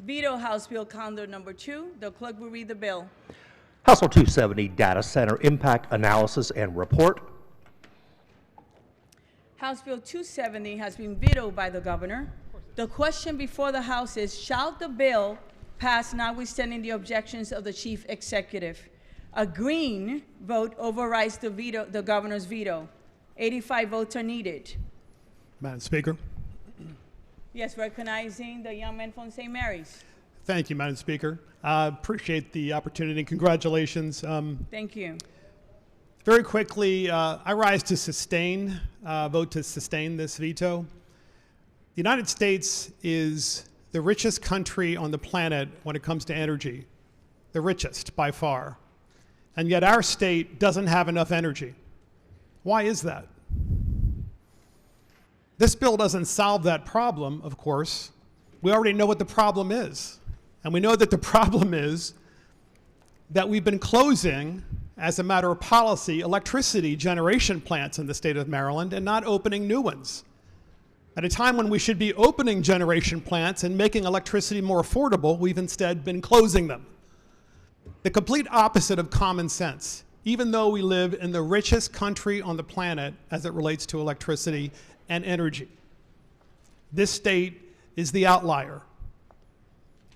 Veto House Bill calendar number 2. The clerk will read the bill. House Bill 270, Data Center Impact Analysis and Report. House Bill 270 has been vetoed by the governor. The question before the House is, shall the bill pass notwithstanding the objections of the chief executive? A green vote overrides the governor's veto. 85 votes are needed. Madam Speaker. Yes, recognizing the young man from St. Mary's. Thank you, Madam Speaker. Appreciate the opportunity. Congratulations. Thank you. Very quickly, I rise to sustain, vote to sustain this veto. The United States is the richest country on the planet when it comes to energy, the richest by far. And yet our state doesn't have enough energy. Why is that? This bill doesn't solve that problem, of course. We already know what the problem is. And we know that the problem is that we've been closing, as a matter of policy, electricity generation plants in the state of Maryland and not opening new ones. At a time when we should be opening generation plants and making electricity more affordable, we've instead been closing them. The complete opposite of common sense, even though we live in the richest country on the planet as it relates to electricity and energy. This state is the outlier.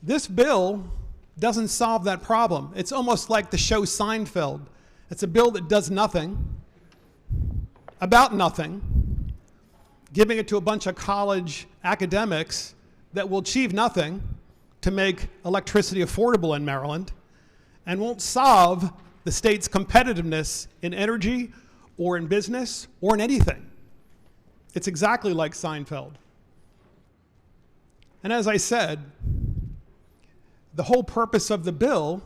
This bill doesn't solve that problem. It's almost like the show Seinfeld. It's a bill that does nothing, about nothing, giving it to a bunch of college academics that will achieve nothing to make electricity affordable in Maryland, and won't solve the state's competitiveness in energy or in business or in anything. It's exactly like Seinfeld. And as I said, the whole purpose of the bill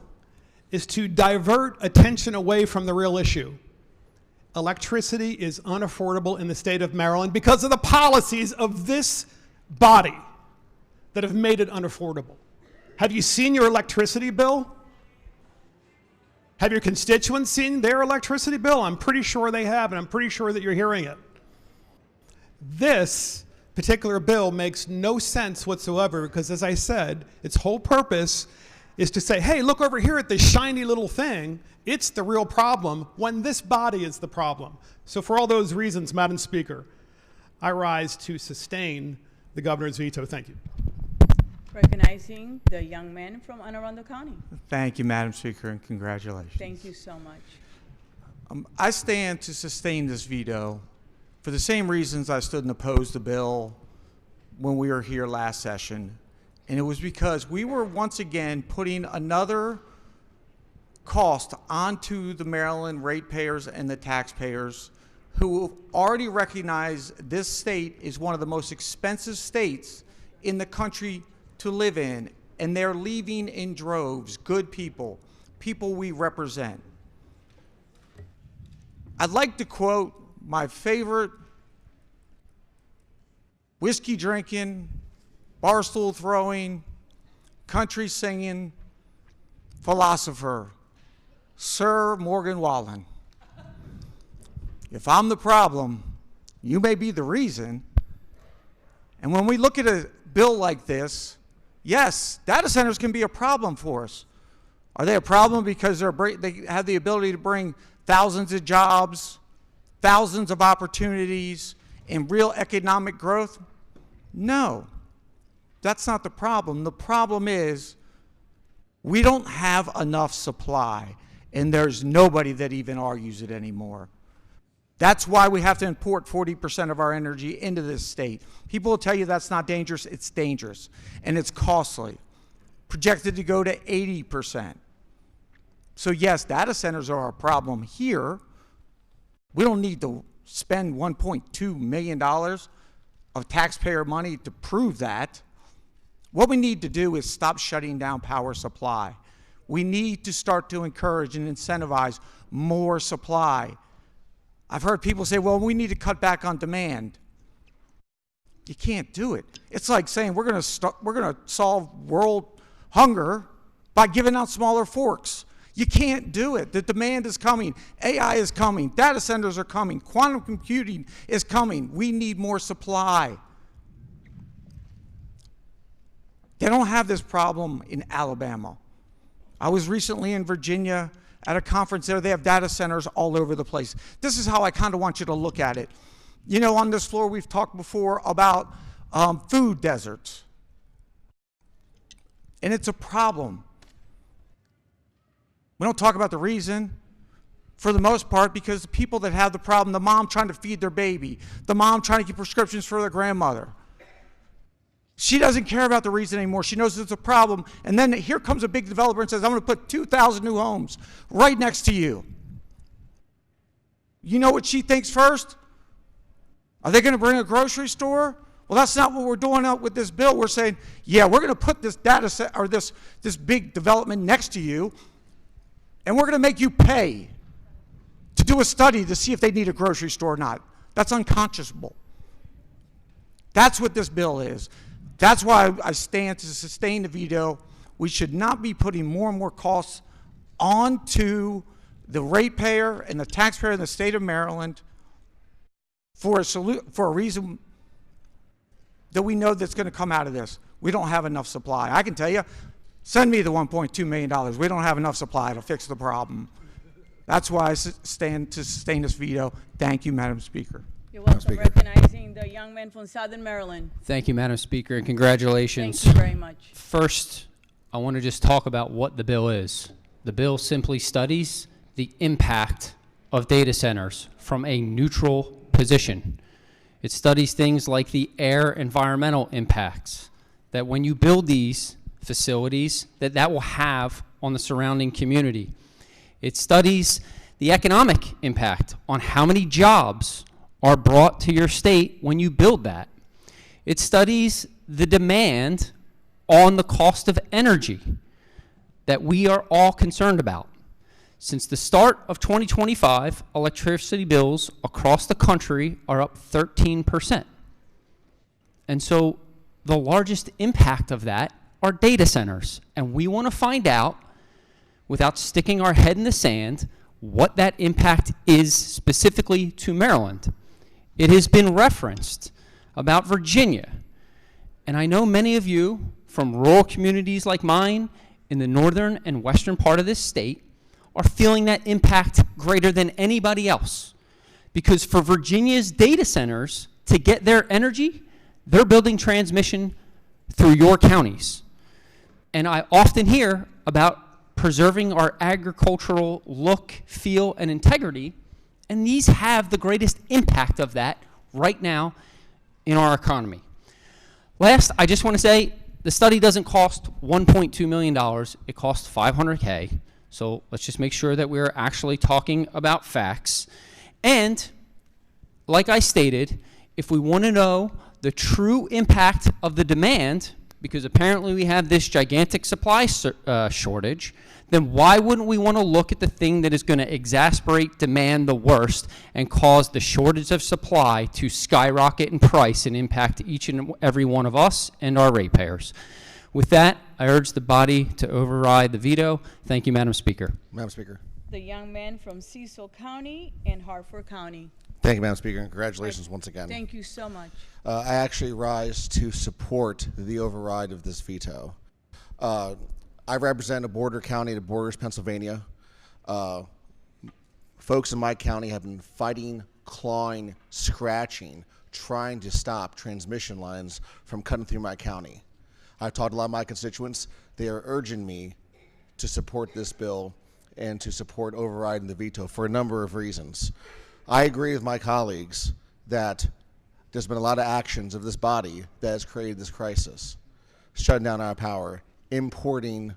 is to divert attention away from the real issue. Electricity is unaffordable in the state of Maryland because of the policies of this body that have made it unaffordable. Have you seen your electricity bill? Have your constituents seen their electricity bill? I'm pretty sure they have, and I'm pretty sure that you're hearing it. This particular bill makes no sense whatsoever because, as I said, its whole purpose is to say, hey, look over here at this shiny little thing. It's the real problem when this body is the problem. So for all those reasons, Madam Speaker, I rise to sustain the governor's veto. Thank you. Recognizing the young man from Anne Arundel County. Thank you, Madam Speaker, and congratulations. Thank you so much. I stand to sustain this veto for the same reasons I stood and opposed the bill when we were here last session. And it was because we were once again putting another cost onto the Maryland ratepayers and the taxpayers who already recognize this state is one of the most expensive states in the country to live in, and they're leaving in droves, good people, people we represent. I'd like to quote my favorite whiskey drinking, barstool throwing, country singing philosopher, Sir Morgan Wallen. If I'm the problem, you may be the reason. And when we look at a bill like this, yes, data centers can be a problem for us. Are they a problem because they have the ability to bring thousands of jobs, thousands of opportunities, and real economic growth? No, that's not the problem. The problem is we don't have enough supply, and there's nobody that even argues it anymore. That's why we have to import 40% of our energy into this state. People will tell you that's not dangerous. It's dangerous, and it's costly. Projected to go to 80%. So yes, data centers are a problem here. We don't need to spend $1.2 million of taxpayer money to prove that. What we need to do is stop shutting down power supply. We need to start to encourage and incentivize more supply. I've heard people say, well, we need to cut back on demand. You can't do it. It's like saying we're going to solve world hunger by giving out smaller forks. You can't do it. The demand is coming. AI is coming. Data centers are coming. Quantum computing is coming. We need more supply. They don't have this problem in Alabama. I was recently in Virginia at a conference there. They have data centers all over the place. This is how I kind of want you to look at it. You know, on this floor, we've talked before about food deserts. And it's a problem. We don't talk about the reason, for the most part, because the people that have the problem, the mom trying to feed their baby, the mom trying to get prescriptions for their grandmother. She doesn't care about the reason anymore. She knows it's a problem. And then here comes a big developer and says, I'm going to put 2,000 new homes right next to you. You know what she thinks first? Are they going to bring a grocery store? Well, that's not what we're doing out with this bill. We're saying, yeah, we're going to put this data set or this big development next to you, and we're going to make you pay to do a study to see if they need a grocery store or not. That's unconscionable. That's what this bill is. That's why I stand to sustain the veto. We should not be putting more and more costs onto the ratepayer and the taxpayer in the state of Maryland for a reason that we know that's going to come out of this. We don't have enough supply. I can tell you, send me the $1.2 million. We don't have enough supply to fix the problem. That's why I stand to sustain this veto. Thank you, Madam Speaker. You're welcome. Recognizing the young man from Southern Maryland. Thank you, Madam Speaker, and congratulations. Thank you very much. First, I want to just talk about what the bill is. The bill simply studies the impact of data centers from a neutral position. It studies things like the air environmental impacts that when you build these facilities, that will have on the surrounding community. It studies the economic impact on how many jobs are brought to your state when you build that. It studies the demand on the cost of energy that we are all concerned about. Since the start of 2025, electricity bills across the country are up 13%. And so the largest impact of that are data centers. And we want to find out, without sticking our head in the sand, what that impact is specifically to Maryland. It has been referenced about Virginia. And I know many of you from rural communities like mine in the northern and western part of this state are feeling that impact greater than anybody else. Because for Virginia's data centers to get their energy, they're building transmission through your counties. And I often hear about preserving our agricultural look, feel, and integrity, and these have the greatest impact of that right now in our economy. Last, I just want to say the study doesn't cost $1.2 million, it costs $500K. So let's just make sure that we're actually talking about facts. And like I stated, if we want to know the true impact of the demand, because apparently we have this gigantic supply shortage, then why wouldn't we want to look at the thing that is going to exacerbate demand the worst and cause the shortage of supply to skyrocket in price and impact each and every one of us and our ratepayers? With that, I urge the body to override the veto. Thank you, Madam Speaker. Madam Speaker. The young man from Cecil County and Hartford County. Thank you, Madam Speaker, and congratulations once again. Thank you so much. I actually rise to support the override of this veto. I represent a border county that borders Pennsylvania. Folks in my county have been fighting, clawing, scratching, trying to stop transmission lines from cutting through my county. I've talked to a lot of my constituents. They are urging me to support this bill and to support overriding the veto for a number of reasons. I agree with my colleagues that there's been a lot of actions of this body that has created this crisis, shutting down our power, importing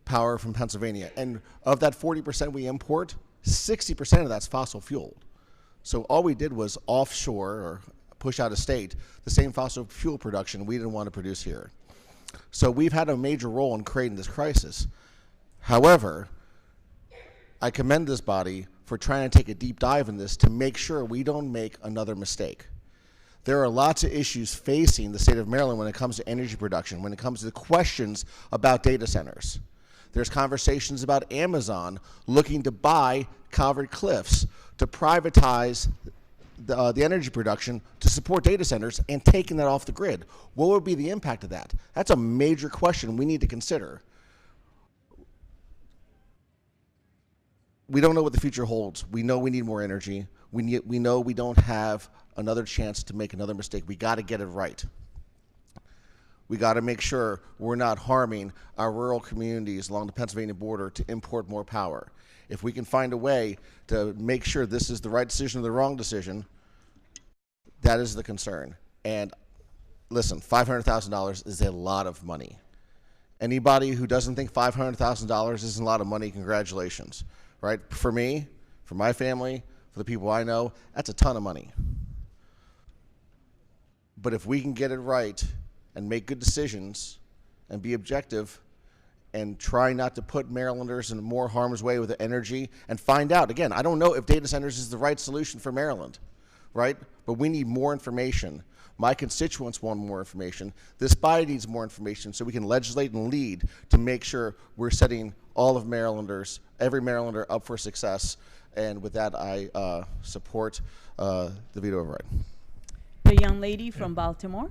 power from Pennsylvania. And of that 40% we import, 60% of that's fossil fueled. So all we did was offshore or push out of state the same fossil fuel production we didn't want to produce here. So we've had a major role in creating this crisis. However, I commend this body for trying to take a deep dive in this to make sure we don't make another mistake. There are lots of issues facing the state of Maryland when it comes to energy production, when it comes to the questions about data centers. There's conversations about Amazon looking to buy Calvert Cliffs to privatize the energy production to support data centers and taking that off the grid. What would be the impact of that? That's a major question we need to consider. We don't know what the future holds. We know we need more energy. We know we don't have another chance to make another mistake. We got to get it right. We got to make sure we're not harming our rural communities along the Pennsylvania border to import more power. If we can find a way to make sure this is the right decision or the wrong decision, that is the concern. And listen, $500,000 is a lot of money. Anybody who doesn't think $500,000 isn't a lot of money, congratulations. Right? For me, for my family, for the people I know, that's a ton of money. But if we can get it right and make good decisions and be objective and try not to put Marylanders in more harm's way with the energy and find out. Again, I don't know if data centers is the right solution for Maryland, right? But we need more information. My constituents want more information. This body needs more information so we can legislate and lead to make sure we're setting all of Marylanders, every Marylander up for success. And with that, I support the veto override. The young lady from Baltimore.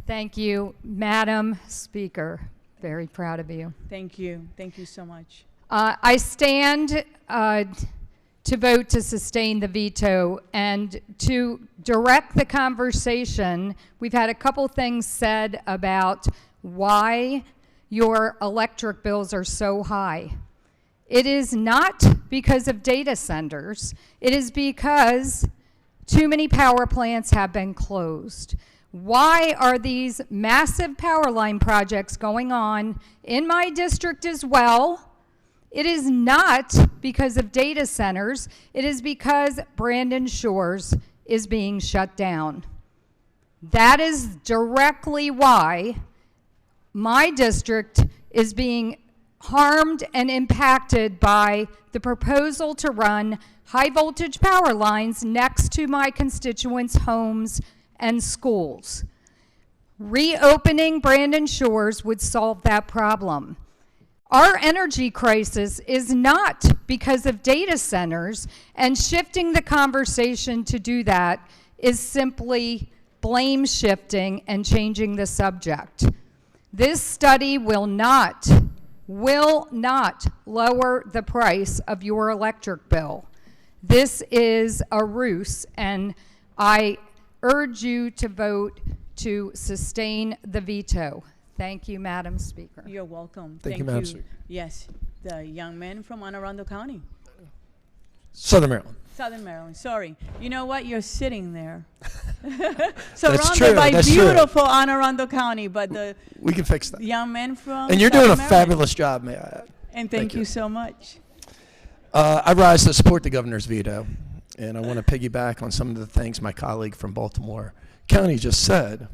Thank you, Madam Speaker. Very proud of you. Thank you. Thank you so much. I stand to vote to sustain the veto, and to direct the conversation, we've had a couple things said about why your electric bills are so high. It is not because of data centers. It is because too many power plants have been closed. Why are these massive power line projects going on in my district as well? It is not because of data centers. It is because Brandon Shores is being shut down. That is directly why my district is being harmed and impacted by the proposal to run high voltage power lines next to my constituents' homes and schools. Reopening Brandon Shores would solve that problem. Our energy crisis is not because of data centers, and shifting the conversation to do that is simply blame shifting and changing the subject. This study will not lower the price of your electric bill. This is a ruse, and I urge you to vote to sustain the veto. Thank you, Madam Speaker. You're welcome. Thank you, Madam Speaker. Yes, the young man from Anne Arundel County. Southern Maryland. Southern Maryland, sorry. You know what? You're sitting there. That's Surrounded true. by That's beautiful Anne Arundel County, but the we can fix that. Young man from And you're Southern doing a Maryland. fabulous job, may I add. And thank you so much. I rise to support the governor's veto, and I want to piggyback on some of the things my colleague from Baltimore County just said.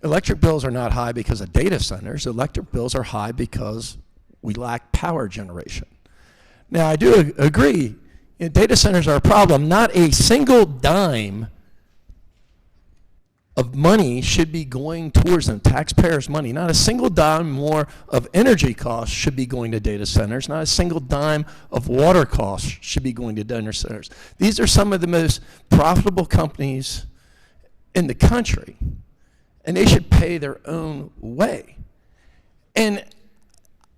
Electric bills are not high because of data centers. Electric bills are high because we lack power generation. Now, I do agree, data centers are a problem. Not a single dime of money should be going towards them, taxpayers' money. Not a single dime more of energy costs should be going to data centers. Not a single dime of water costs should be going to data centers. These are some of the most profitable companies in the country, and they should pay their own way. And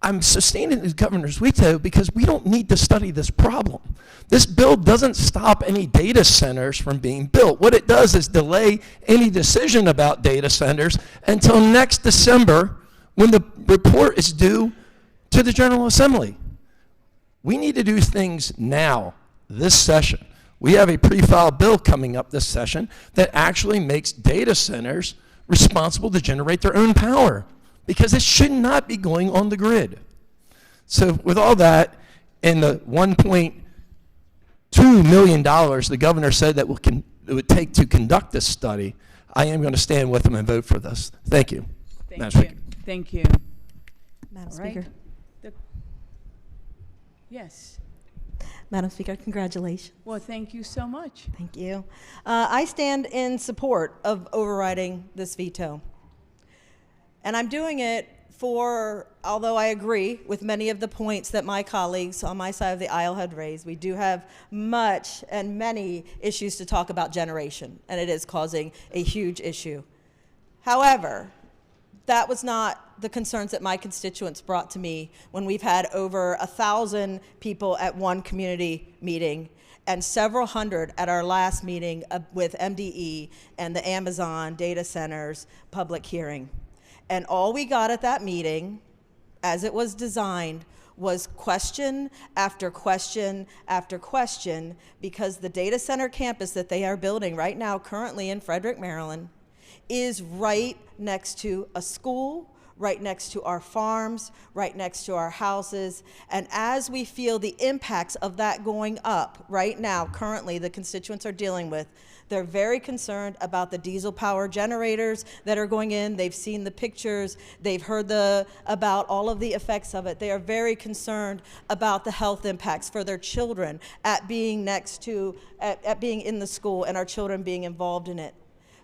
I'm sustaining the governor's veto because we don't need to study this problem. This bill doesn't stop any data centers from being built. What it does is delay any decision about data centers until next December, when the report is due to the General Assembly. We need to do things now, this session. We have a pre-filed bill coming up this session that actually makes data centers responsible to generate their own power, because it should not be going on the grid. So with all that, and the $1.2 million the governor said that it would take to conduct this study, I am going to stand with him and vote for this. Thank you. Thank you. Thank you. Madam All right. Speaker. Yes. Madam Speaker, congratulations. Well, thank you so much. Thank you. I stand in support of overriding this veto. And I'm doing it although I agree with many of the points that my colleagues on my side of the aisle had raised, we do have much and many issues to talk about generation, and it is causing a huge issue. However, that was not the concerns that my constituents brought to me when we've had over 1,000 people at one community meeting and several hundred at our last meeting with MDE and the Amazon data centers public hearing. And all we got at that meeting, as it was designed, was question after question after question, because the data center campus that they are building right now currently in Frederick, Maryland, is right next to a school, right next to our farms, right next to our houses. And as we feel the impacts of that going up right now, currently the constituents are dealing with, they're very concerned about the diesel power generators that are going in. They've seen the pictures. They've heard about all of the effects of it. They are very concerned about the health impacts for their children at being next to, at being in the school and our children being involved in it.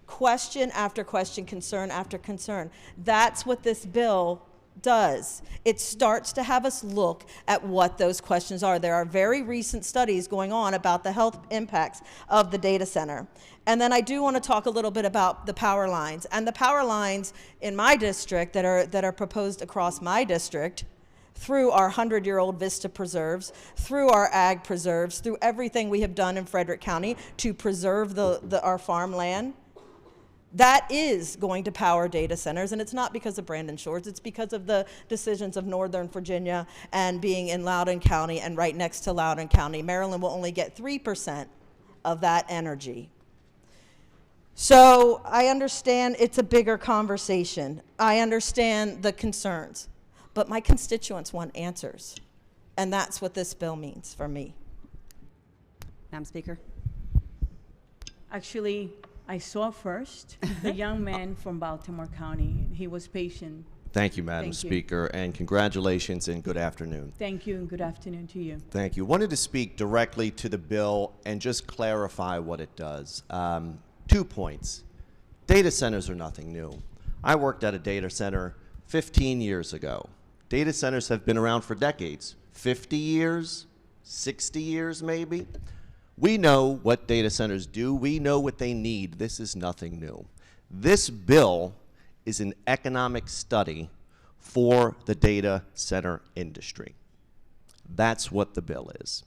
Question after question, concern after concern. That's what this bill does. It starts to have us look at what those questions are. There are very recent studies going on about the health impacts of the data center. And then I do want to talk a little bit about the power lines. And the power lines in my district that are proposed across my district through our 100-year-old Vista preserves, through our ag preserves, through everything we have done in Frederick County to preserve our farmland. That is going to power data centers, and it's not because of Brandon Shores, it's because of the decisions of Northern Virginia and being in Loudoun County and right next to Loudoun County. Maryland will only get 3% of that energy. So I understand it's a bigger conversation. I understand the concerns, but my constituents want answers, and that's what this bill means for me. Madam Speaker. Actually, I saw first the young man from Baltimore County. He was patient. Thank you, Madam Thank you. Speaker, and congratulations and good afternoon. Thank you and good afternoon to you. Thank you. Wanted to speak directly to the bill and just clarify what it does. 2 points. Data centers are nothing new. I worked at a data center 15 years ago. Data centers have been around for decades, 50 years, 60 years maybe. We know what data centers do. We know what they need. This is nothing new. This bill is an economic study for the data center industry. That's what the bill is.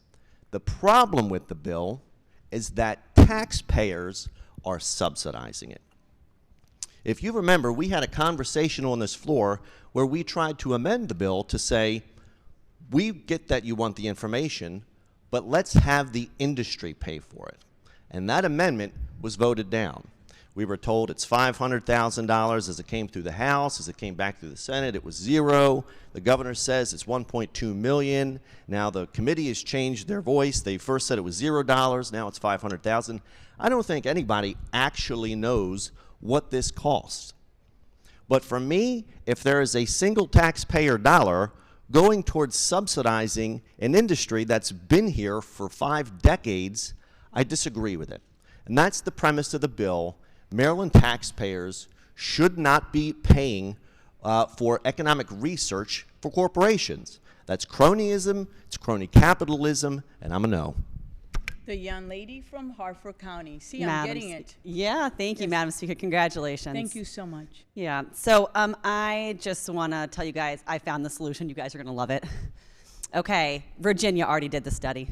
The problem with the bill is that taxpayers are subsidizing it. If you remember, we had a conversation on this floor where we tried to amend the bill to say, we get that you want the information, but let's have the industry pay for it. And that amendment was voted down. We were told it's $500,000 as it came through the House. As it came back through the Senate, it was $0. The governor says it's $1.2 million. Now the committee has changed their voice. They first said it was $0. Now it's $500,000. I don't think anybody actually knows what this costs. But for me, if there is a single taxpayer dollar going towards subsidizing an industry that's been here for 5 decades, I disagree with it. And that's the premise of the bill. Maryland taxpayers should not be paying for economic research for corporations. That's cronyism, it's crony capitalism, and I'm a no. The young lady from Harford County. See, I'm Madam getting it. Yeah, thank you, Madam Speaker. Congratulations. Thank you so much. Yeah, so I just want to tell you guys, I found the solution. You guys are going to love it. Okay, Virginia already did the study.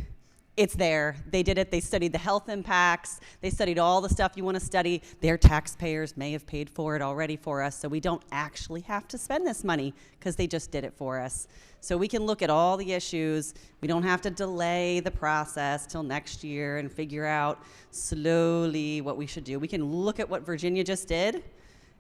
It's there. They did it. They studied the health impacts. They studied all the stuff you want to study. Their taxpayers may have paid for it already for us, so we don't actually have to spend this money because they just did it for us. So we can look at all the issues. We don't have to delay the process till next year and figure out slowly what we should do. We can look at what Virginia just did,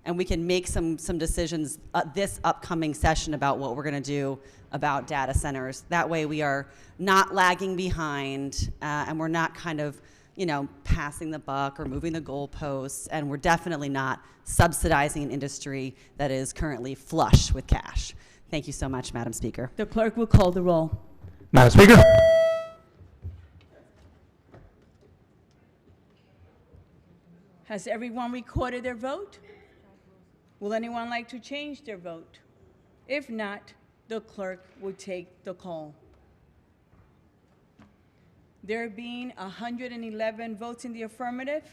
and we can make some decisions this upcoming session about what we're going to do about data centers. That way we are not lagging behind, and we're not kind of, you know, passing the buck or moving the goalposts, and we're definitely not subsidizing an industry that is currently flush with cash. Thank you so much, Madam Speaker. The clerk will call the roll. Madam Speaker. Has everyone recorded their vote? Will anyone like to change their vote? If not, the clerk will take the call. There being 111 votes in the affirmative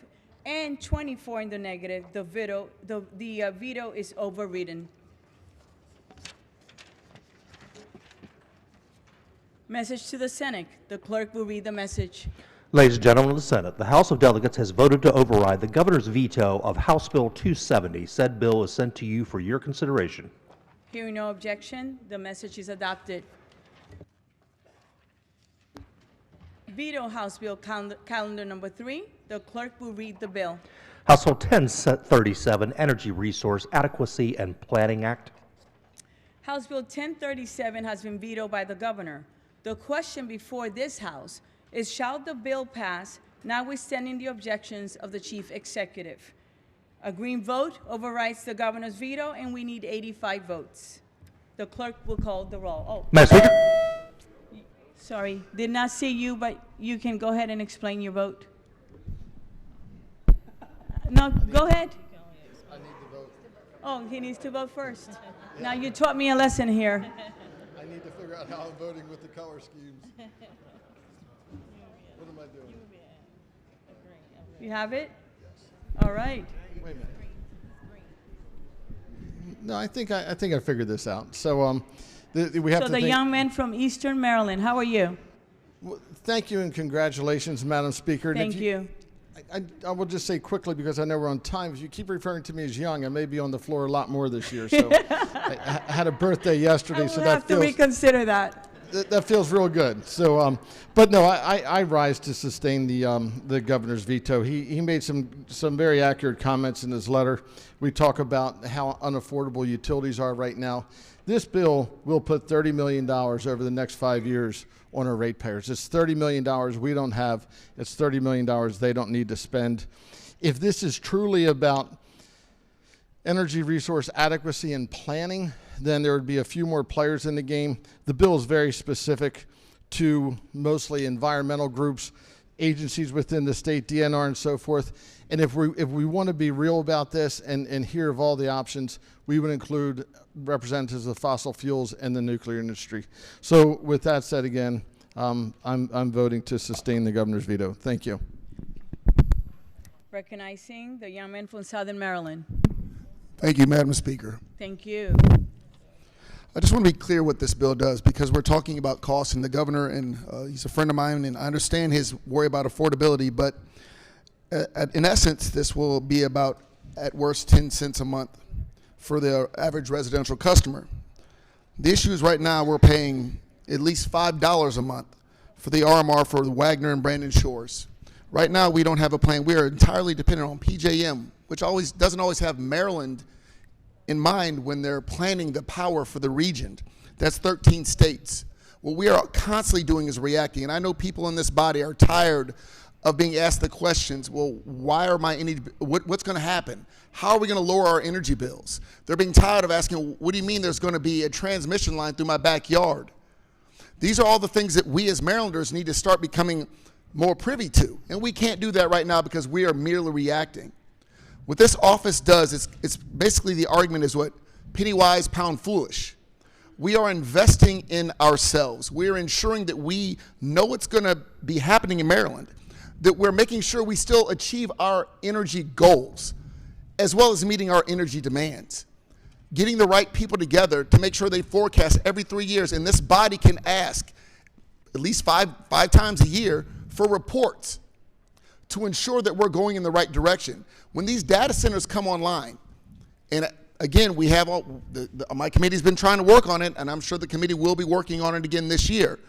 and 24 in the negative, the veto is overridden. Message to the Senate. The clerk will read the message. Ladies and gentlemen of the Senate, the House of Delegates has voted to override the governor's veto of House Bill 270. Said bill is sent to you for your consideration. Hearing no objection, the message is adopted. Veto House Bill calendar number 3. The clerk will read the bill. House Bill 1037, Energy Resource Adequacy and Planning Act. House Bill 1037 has been vetoed by the governor. The question before this House is, shall the bill pass, notwithstanding the objections of the chief executive? A green vote overrides the governor's veto, and we need 85 votes. The clerk will call the roll. Oh, Madam Speaker. sorry, did not see you, but you can go ahead and explain your vote. No, go ahead. I need to vote. Oh, he needs to vote first. Now you taught me a lesson here. I need to figure out how I'm voting with the color schemes. What am I doing? You have it? All right. Wait a minute. No, I think I figured this out. So, we have So to the think, young man from Eastern Maryland, how are you? Well, thank you and congratulations, Madam Speaker. And if Thank you. I will just say quickly, because I know we're on time, if you keep referring to me as young, I may be on the floor a lot more this year. So I had a birthday yesterday, I so will that have to feels, reconsider that. that feels real good. So, but no, I rise to sustain the governor's veto. He made some very accurate comments in his letter. We talk about how unaffordable utilities are right now. This bill will put $30 million over the next 5 years on our ratepayers. It's $30 million we don't have. It's $30 million they don't need to spend. If this is truly about energy resource adequacy and planning, then there would be a few more players in the game. The bill is very specific to mostly environmental groups, agencies within the state, DNR and so forth. And if we want to be real about this and hear of all the options, we would include representatives of fossil fuels and the nuclear industry. So with that said, again, I'm voting to sustain the governor's veto. Thank you. Recognizing the young man from Southern Maryland. Thank you, Madam Speaker. Thank you. I just want to be clear what this bill does, because we're talking about costs, and the governor, and he's a friend of mine, and I understand his worry about affordability, but in essence, this will be about, at worst, 10 cents a month for the average residential customer. The issue is right now we're paying at least $5 a month for the RMR for the Wagner and Brandon Shores. Right now, we don't have a plan. We are entirely dependent on PJM, which doesn't always have Maryland in mind when they're planning the power for the region. That's 13 states. What we are constantly doing is reacting, and I know people in this body are tired of being asked the questions, well, why are my energy, what's going to happen? How are we going to lower our energy bills? They're being tired of asking, what do you mean there's going to be a transmission line through my backyard? These are all the things that we as Marylanders need to start becoming more privy to, and we can't do that right now because we are merely reacting. What this office does is, it's basically the argument is what penny wise, pound foolish. We are investing in ourselves. We are ensuring that we know what's going to be happening in Maryland, that we're making sure we still achieve our energy goals, as well as meeting our energy demands. Getting the right people together to make sure they forecast every 3 years, and this body can ask at least five times a year for reports to ensure that we're going in the right direction. When these data centers come online, and again, we have my committee's been trying to work on it, and I'm sure the committee will be working on it again this year.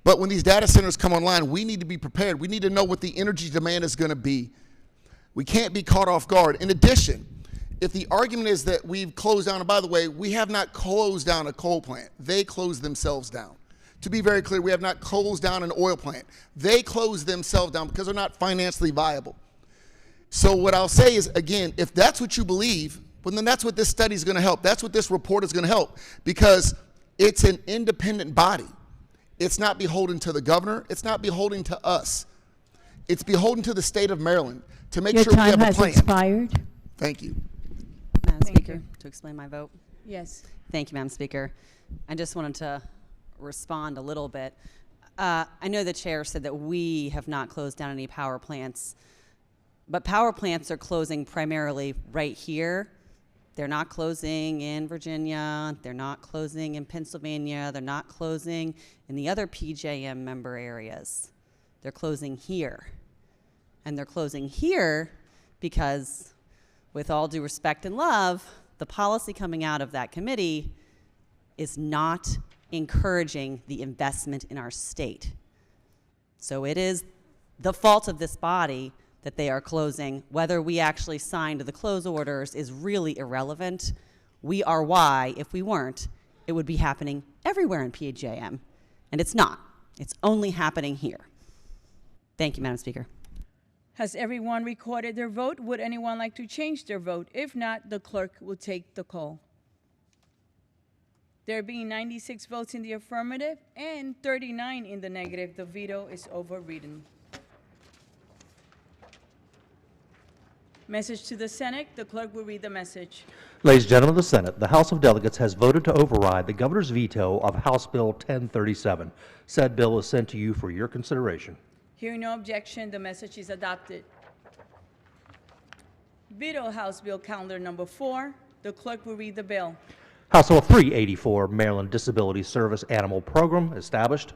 But when these data centers come online, we need to be prepared. We need to know what the energy demand is going to be. We can't be caught off guard. In addition, if the argument is that we've closed down, and by the way, we have not closed down a coal plant. They closed themselves down. To be very clear, we have not closed down an oil plant. They closed themselves down because they're not financially viable. So what I'll say is, again, if that's what you believe, well, then that's what this study is going to help. That's what this report is going to help, because it's an independent body. It's not beholden to the governor. It's not beholden to us. It's beholden to the state of Maryland to make sure we have a plan. Your time has expired. Thank you. Madam Speaker, to explain my vote. Yes. Thank you, Madam Speaker. I just wanted to respond a little bit. I know the chair said that we have not closed down any power plants, but power plants are closing primarily right here. They're not closing in Virginia. They're not closing in Pennsylvania. They're not closing in the other PJM member areas. They're closing here. And they're closing here because, with all due respect and love, the policy coming out of that committee is not encouraging the investment in our state. So it is the fault of this body that they are closing. Whether we actually signed the close orders is really irrelevant. We are why, if we weren't, it would be happening everywhere in PJM. And it's not. It's only happening here. Thank you, Madam Speaker. Has everyone recorded their vote? Would anyone like to change their vote? If not, the clerk will take the call. There being 96 votes in the affirmative and 39 in the negative, the veto is overridden. Message to the Senate. The clerk will read the message. Ladies and gentlemen of the Senate, the House of Delegates has voted to override the governor's veto of House Bill 1037. Said bill is sent to you for your consideration. Hearing no objection, the message is adopted. Veto House Bill Calendar Number 4. The clerk will read the bill. House Bill 384, Maryland Disability Service Animal Program, established.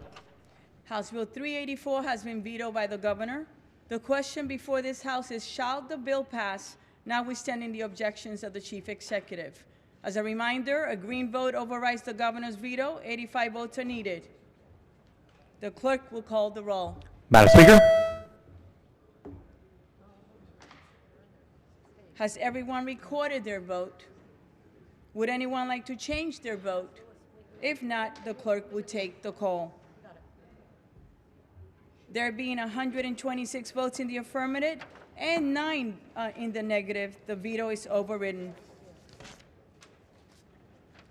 House Bill 384 has been vetoed by the governor. The question before this House is, shall the bill pass, notwithstanding the objections of the chief executive? As a reminder, a green vote overrides the governor's veto. 85 votes are needed. The clerk will call the roll. Madam Speaker. Has everyone recorded their vote? Would anyone like to change their vote? If not, the clerk will take the call. There being 126 votes in the affirmative and 9 in the negative, the veto is overridden.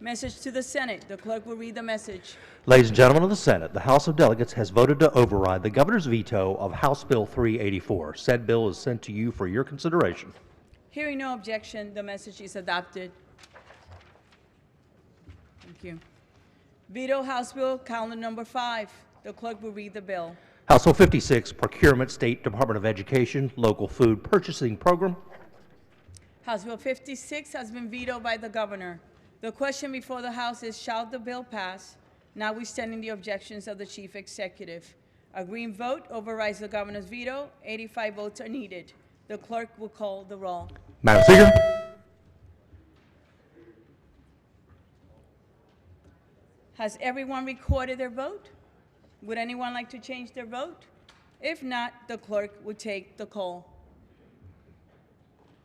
Message to the Senate. The clerk will read the message. Ladies and gentlemen of the Senate, the House of Delegates has voted to override the governor's veto of House Bill 384. Said bill is sent to you for your consideration. Hearing no objection, the message is adopted. Thank you. Veto House Bill Calendar Number 5. The clerk will read the bill. House Bill 56, Procurement State Department of Education Local Food Purchasing Program. House Bill 56 has been vetoed by the governor. The question before the House is, shall the bill pass, notwithstanding the objections of the chief executive? A green vote overrides the governor's veto. 85 votes are needed. The clerk will call the roll. Madam Speaker. Has everyone recorded their vote? Would anyone like to change their vote? If not, the clerk will take the call.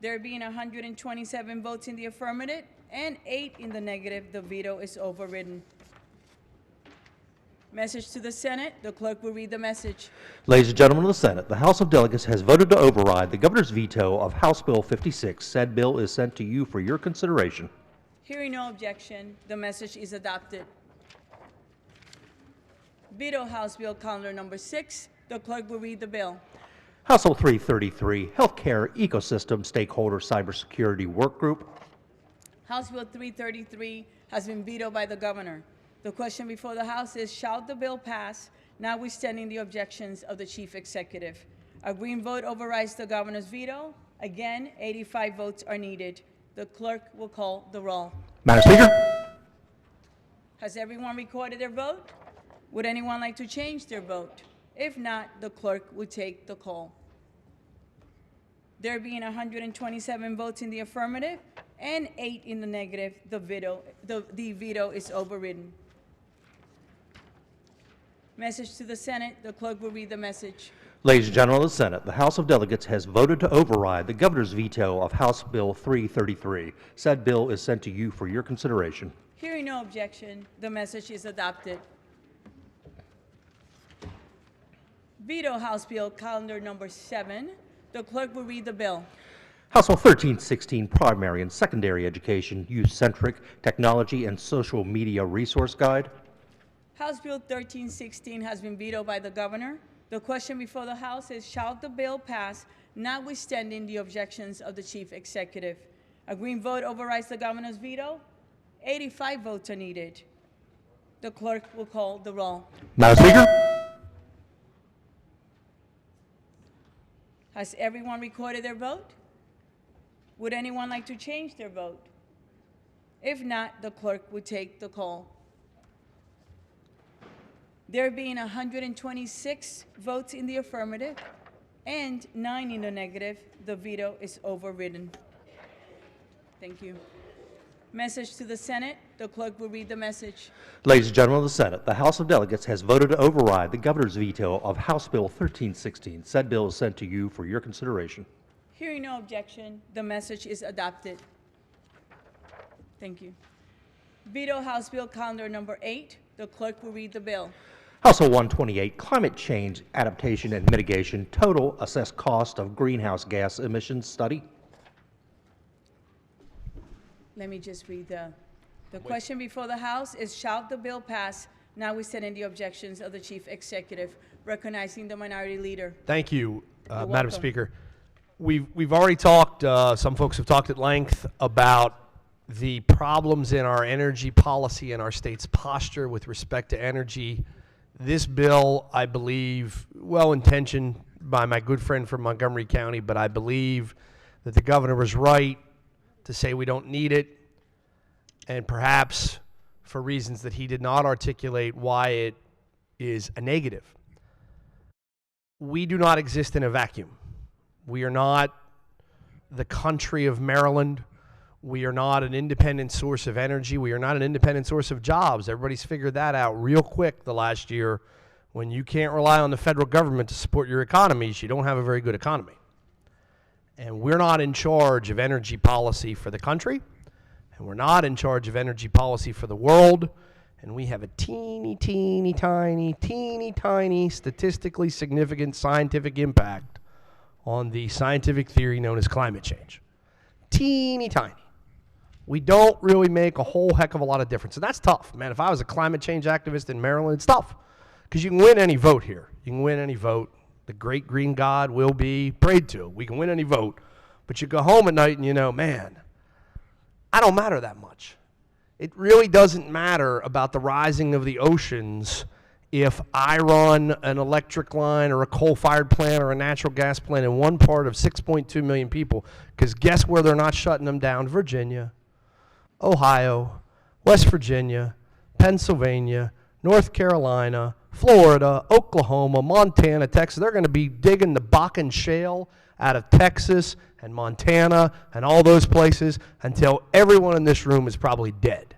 There being 127 votes in the affirmative and 8 in the negative, the veto is overridden. Message to the Senate. The clerk will read the message. Ladies and gentlemen of the Senate, the House of Delegates has voted to override the governor's veto of House Bill 56. Said bill is sent to you for your consideration. Hearing no objection, the message is adopted. Veto House Bill Calendar Number 6. The clerk will read the bill. House Bill 333, Healthcare Ecosystem Stakeholder Cybersecurity Work Group. House Bill 333 has been vetoed by the governor. The question before the House is, shall the bill pass, notwithstanding the objections of the chief executive? A green vote overrides the governor's veto. Again, 85 votes are needed. The clerk will call the roll. Madam Speaker. Has everyone recorded their vote? Would anyone like to change their vote? If not, the clerk will take the call. There being 127 votes in the affirmative and 8 in the negative, the veto is overridden. Message to the Senate. The clerk will read the message. Ladies and gentlemen of the Senate, the House of Delegates has voted to override the governor's veto of House Bill 333. Said bill is sent to you for your consideration. Hearing no objection, the message is adopted. Veto House Bill Calendar Number 7. The clerk will read the bill. House Bill 1316, Primary and Secondary Education, Youth-Centric Technology and Social Media Resource Guide. House Bill 1316 has been vetoed by the governor. The question before the House is, shall the bill pass, notwithstanding the objections of the chief executive? A green vote overrides the governor's veto. 85 votes are needed. The clerk will call the roll. Madam Speaker. Has everyone recorded their vote? Would anyone like to change their vote? If not, the clerk will take the call. There being 126 votes in the affirmative and 9 in the negative, the veto is overridden. Thank you. Message to the Senate. The clerk will read the message. Ladies and gentlemen of the Senate, the House of Delegates has voted to override the governor's veto of House Bill 1316. Said bill is sent to you for your consideration. Hearing no objection, the message is adopted. Thank you. Veto House Bill Calendar Number 8. The clerk will read the bill. House Bill 128, Climate Change Adaptation and Mitigation, Total Assessed Cost of Greenhouse Gas Emissions Study. Let me just read the question before the House is, shall the bill pass notwithstanding the objections of the Chief Executive? Recognizing the Minority Leader. Thank you, You're Madam welcome. Speaker. We've already talked, some folks have talked at length about the problems in our energy policy and our state's posture with respect to energy. This bill, I believe, well-intentioned by my good friend from Montgomery County, but I believe that the governor was right to say we don't need it, and perhaps for reasons that he did not articulate why it is a negative. We do not exist in a vacuum. We are not the country of Maryland. We are not an independent source of energy. We are not an independent source of jobs. Everybody's figured that out real quick the last year. When you can't rely on the federal government to support your economies, you don't have a very good economy. And we're not in charge of energy policy for the country, and we're not in charge of energy policy for the world, and we have a teeny tiny statistically significant scientific impact on the scientific theory known as climate change. Teeny tiny. We don't really make a whole heck of a lot of difference, and that's tough, man. If I was a climate change activist in Maryland, it's tough, because you can win any vote here. You can win any vote. The great green God will be prayed to. We can win any vote, but you go home at night and you know, man, I don't matter that much. It really doesn't matter about the rising of the oceans if I run an electric line or a coal-fired plant or a natural gas plant in one part of 6.2 million people, because guess where they're not shutting them down? Virginia, Ohio, West Virginia, Pennsylvania, North Carolina, Florida, Oklahoma, Montana, Texas. They're going to be digging the Bakken Shale out of Texas and Montana and all those places until everyone in this room is probably dead.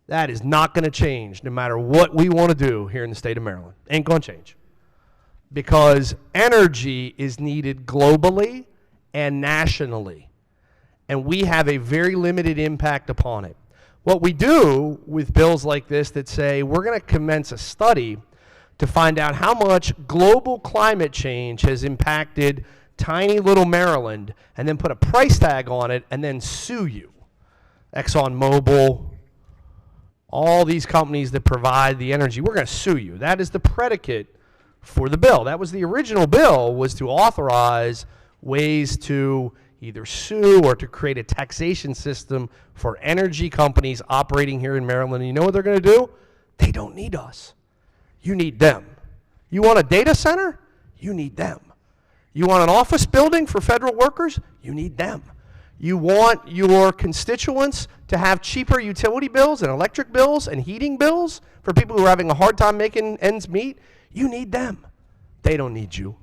That is not going to change no matter what we want to do here in the state of Maryland. Ain't going to change. Because energy is needed globally and nationally. And we have a very limited impact upon it. What we do with bills like this that say we're going to commence a study to find out how much global climate change has impacted tiny little Maryland, and then put a price tag on it and then sue you. ExxonMobil, all these companies that provide the energy, we're going to sue you. That is the predicate for the bill. That was the original bill, was to authorize ways to either sue or to create a taxation system for energy companies operating here in Maryland. And you know what they're going to do? They don't need us. You need them. You want a data center? You need them. You want an office building for federal workers? You need them. You want your constituents to have cheaper utility bills and electric bills and heating bills for people who are having a hard time making ends meet? You need them. They don't need you.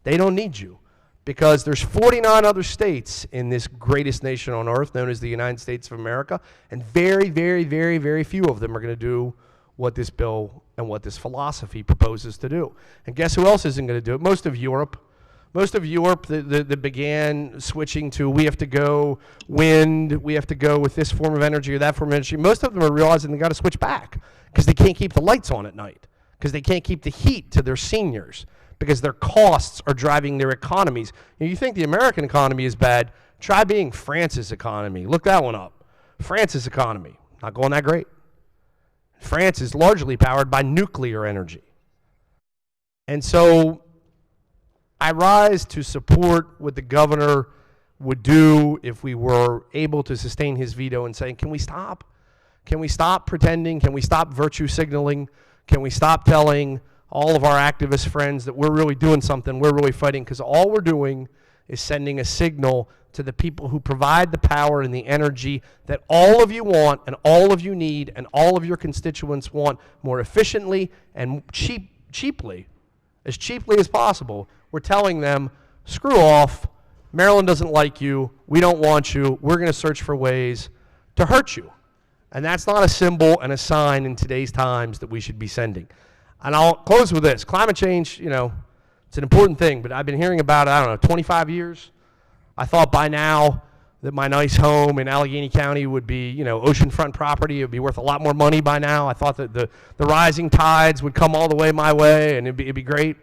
They don't need you. Because there's 49 other states in this greatest nation on earth known as the United States of America, and very, very, very, very few of them are going to do what this bill and what this philosophy proposes to do. And guess who else isn't going to do it? Most of Europe that began switching to we have to go wind, we have to go with this form of energy or that form of energy, most of them are realizing they got to switch back because they can't keep the lights on at night, because they can't keep the heat to their seniors, because their costs are driving their economies. You think the American economy is bad, try being France's economy. Look that one up. France's economy, not going that great. France is largely powered by nuclear energy. And so I rise to support what the governor would do if we were able to sustain his veto and saying, can we stop? Can we stop pretending? Can we stop virtue signaling? Can we stop telling all of our activist friends that we're really doing something, we're really fighting? Because all we're doing is sending a signal to the people who provide the power and the energy that all of you want and all of you need and all of your constituents want more efficiently and cheaply as possible. We're telling them, screw off, Maryland doesn't like you, we don't want you, we're going to search for ways to hurt you. And that's not a symbol and a sign in today's times that we should be sending. And I'll close with this. Climate change, you know, it's an important thing, but I've been hearing about it, 25 years. I thought by now that my nice home in Allegheny County would be, you know, oceanfront property. It would be worth a lot more money by now. I thought that the rising tides would come all the way my way and it'd be great.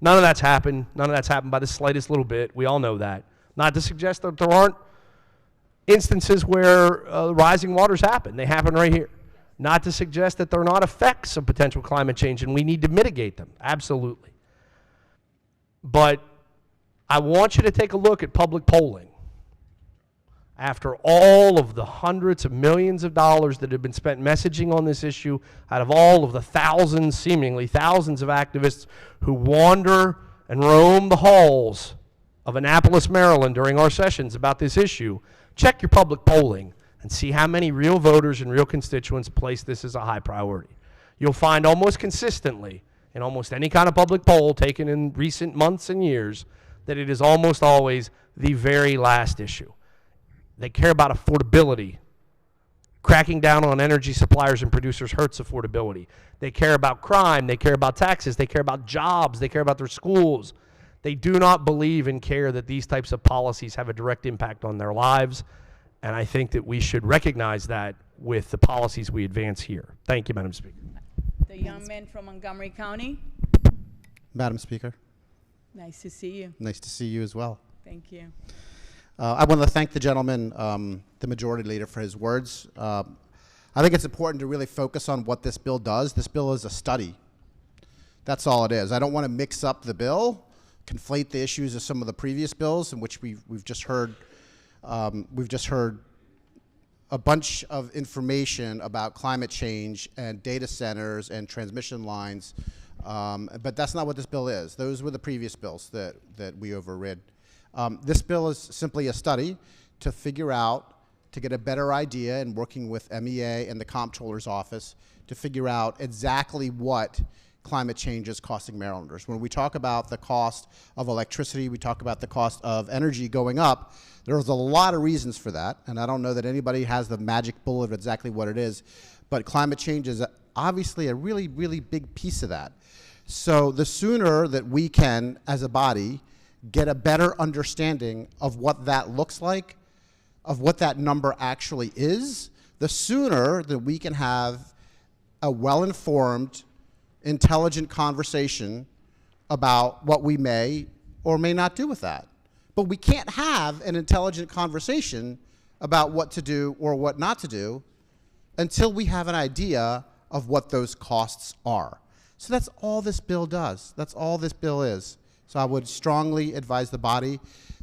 None of that's happened. None of that's happened by the slightest little bit. We all know that. Not to suggest that there aren't instances where rising waters happen. They happen right here. Not to suggest that there are not effects of potential climate change and we need to mitigate them. Absolutely. But I want you to take a look at public polling. After all of the hundreds of millions of dollars that have been spent messaging on this issue, out of all of the thousands, seemingly thousands of activists who wander and roam the halls of Annapolis, Maryland during our sessions about this issue, check your public polling and see how many real voters and real constituents place this as a high priority. You'll find almost consistently in almost any kind of public poll taken in recent months and years that it is almost always the very last issue. They care about affordability. Cracking down on energy suppliers and producers hurts affordability. They care about crime. They care about taxes. They care about jobs. They care about their schools. They do not believe and care that these types of policies have a direct impact on their lives. And I think that we should recognize that with the policies we advance here. Thank you, Madam Speaker. The young man from Montgomery County. Madam Speaker, Nice to see you. nice to see you as well. Thank you. I want to thank the gentleman, the majority leader, for his words. I think it's important to really focus on what this bill does. This bill is a study. That's all it is. I don't want to mix up the bill, conflate the issues of some of the previous bills in which we've just heard a bunch of information about climate change and data centers and transmission lines, but that's not what this bill is. Those were the previous bills that we overrid. This bill is simply a study to figure out, to get a better idea in working with MEA and the Comptroller's office to figure out exactly what climate change is costing Marylanders. When we talk about the cost of electricity, we talk about the cost of energy going up, there's a lot of reasons for that, and I don't know that anybody has the magic bullet of exactly what it is, but climate change is obviously a really, really big piece of that. So the sooner that we can, as a body, get a better understanding of what that looks like, of what that number actually is, the sooner that we can have a well-informed, intelligent conversation about what we may or may not do with that. But we can't have an intelligent conversation about what to do or what not to do until we have an idea of what those costs are. So that's all this bill does. That's all this bill is. So I would strongly advise the body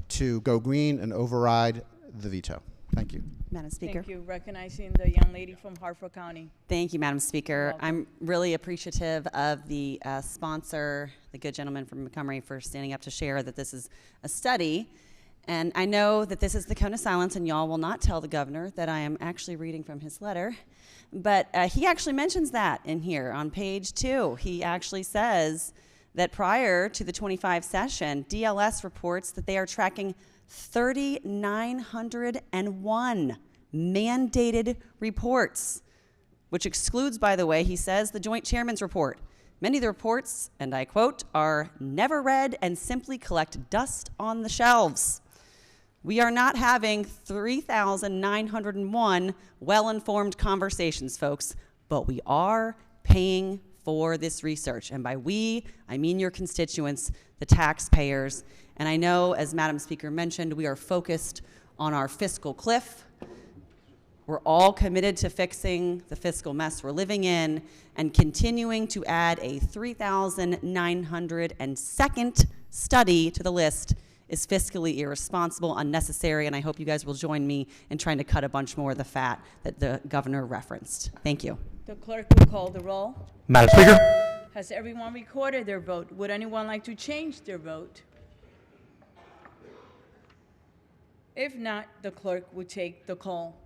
to go green and override the veto. Thank you. Madam Speaker. Thank you. Recognizing the young lady from Hartford County. Thank you, Madam Speaker. I'm really appreciative of the sponsor, the good gentleman from Montgomery, for standing up to share that this is a study. And I know that this is the cone of silence, and y'all will not tell the governor that I am actually reading from his letter. But he actually mentions that in here on page 2. He actually says that prior to the 25 session, DLS reports that they are tracking 3,901 mandated reports, which excludes, by the way, he says, the Joint Chairman's report. Many of the reports, and I quote, are never read and simply collect dust on the shelves. We are not having 3,901 well-informed conversations, folks, but we are paying for this research. And by we, I mean your constituents, the taxpayers. And I know, as Madam Speaker mentioned, we are focused on our fiscal cliff. We're all committed to fixing the fiscal mess we're living in, and continuing to add a 3,902nd study to the list is fiscally irresponsible, unnecessary, and I hope you guys will join me in trying to cut a bunch more of the fat that the governor referenced. Thank you. The clerk will call the roll. Madam Speaker. Has everyone recorded their vote? Would anyone like to change their vote? If not, the clerk will take the call.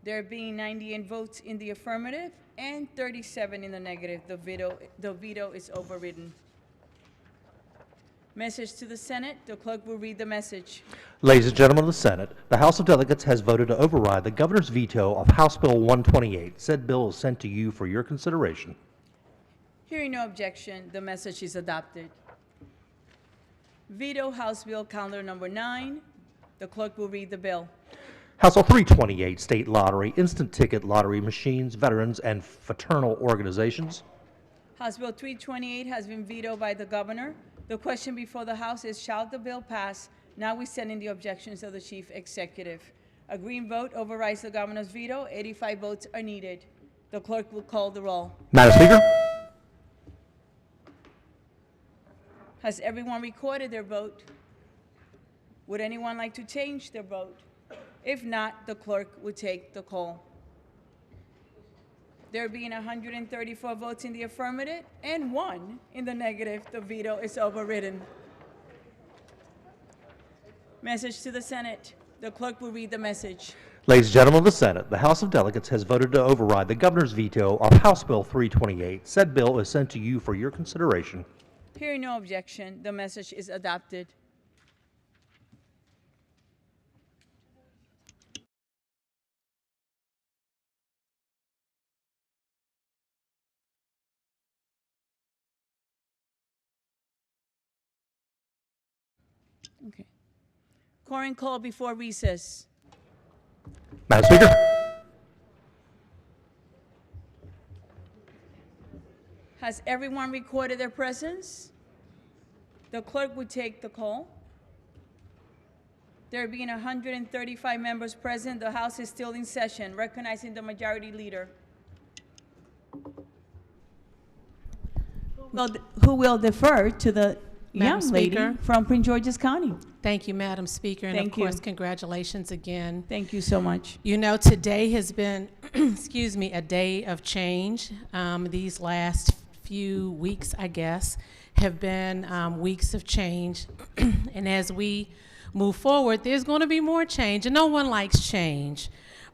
There being 98 votes in the affirmative and 37 in the negative, the veto is overridden. Message to the Senate. The clerk will read the message. Ladies and gentlemen of the Senate, the House of Delegates has voted to override the governor's veto of House Bill 128. Said bill is sent to you for your consideration. Hearing no objection, the message is adopted. Veto House Bill Calendar Number 9. The clerk will read the bill. House Bill 328, State Lottery, Instant Ticket Lottery Machines, Veterans, and Fraternal Organizations. House Bill 328 has been vetoed by the governor. The question before the House is, shall the bill pass? Now we send in the objections of the chief executive. A green vote overrides the governor's veto. 85 votes are needed. The clerk will call the roll. Madam Speaker. Has everyone recorded their vote? Would anyone like to change their vote? If not, the clerk will take the call. There being 134 votes in the affirmative and 1 in the negative, the veto is overridden. Message to the Senate. The clerk will read the message. Ladies and gentlemen of the Senate, the House of Delegates has voted to override the governor's veto of House Bill 328. Said bill is sent to you for your consideration. Hearing no objection, the message is adopted. Okay. Quorum call before recess. Madam Speaker. Has everyone recorded their presence? The clerk would take the call. There being 135 members present, the House is still in session. Recognizing the Majority Leader. Who will defer to the Madam young lady Speaker. from Prince George's County? Thank you, Madam Speaker, and Thank of course, you. congratulations again. Thank you so much. You know, today has been, excuse me, a day of change. These last few weeks, I guess, have been weeks of change. And as we move forward, there's going to be more change, and no one likes change.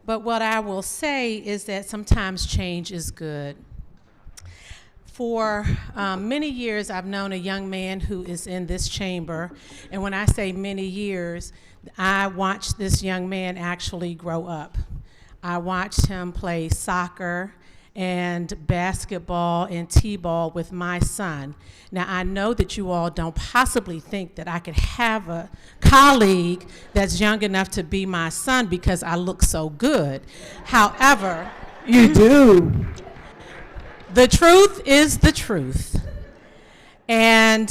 But what I will say is that sometimes change is good. For many years, I've known a young man who is in this chamber, and when I say many years, I watched this young man actually grow up. I watched him play soccer and basketball and t-ball with my son. Now, I know that you all don't possibly think that I could have a colleague that's young enough to be my son because I look so good. However, you do. The truth is the truth. And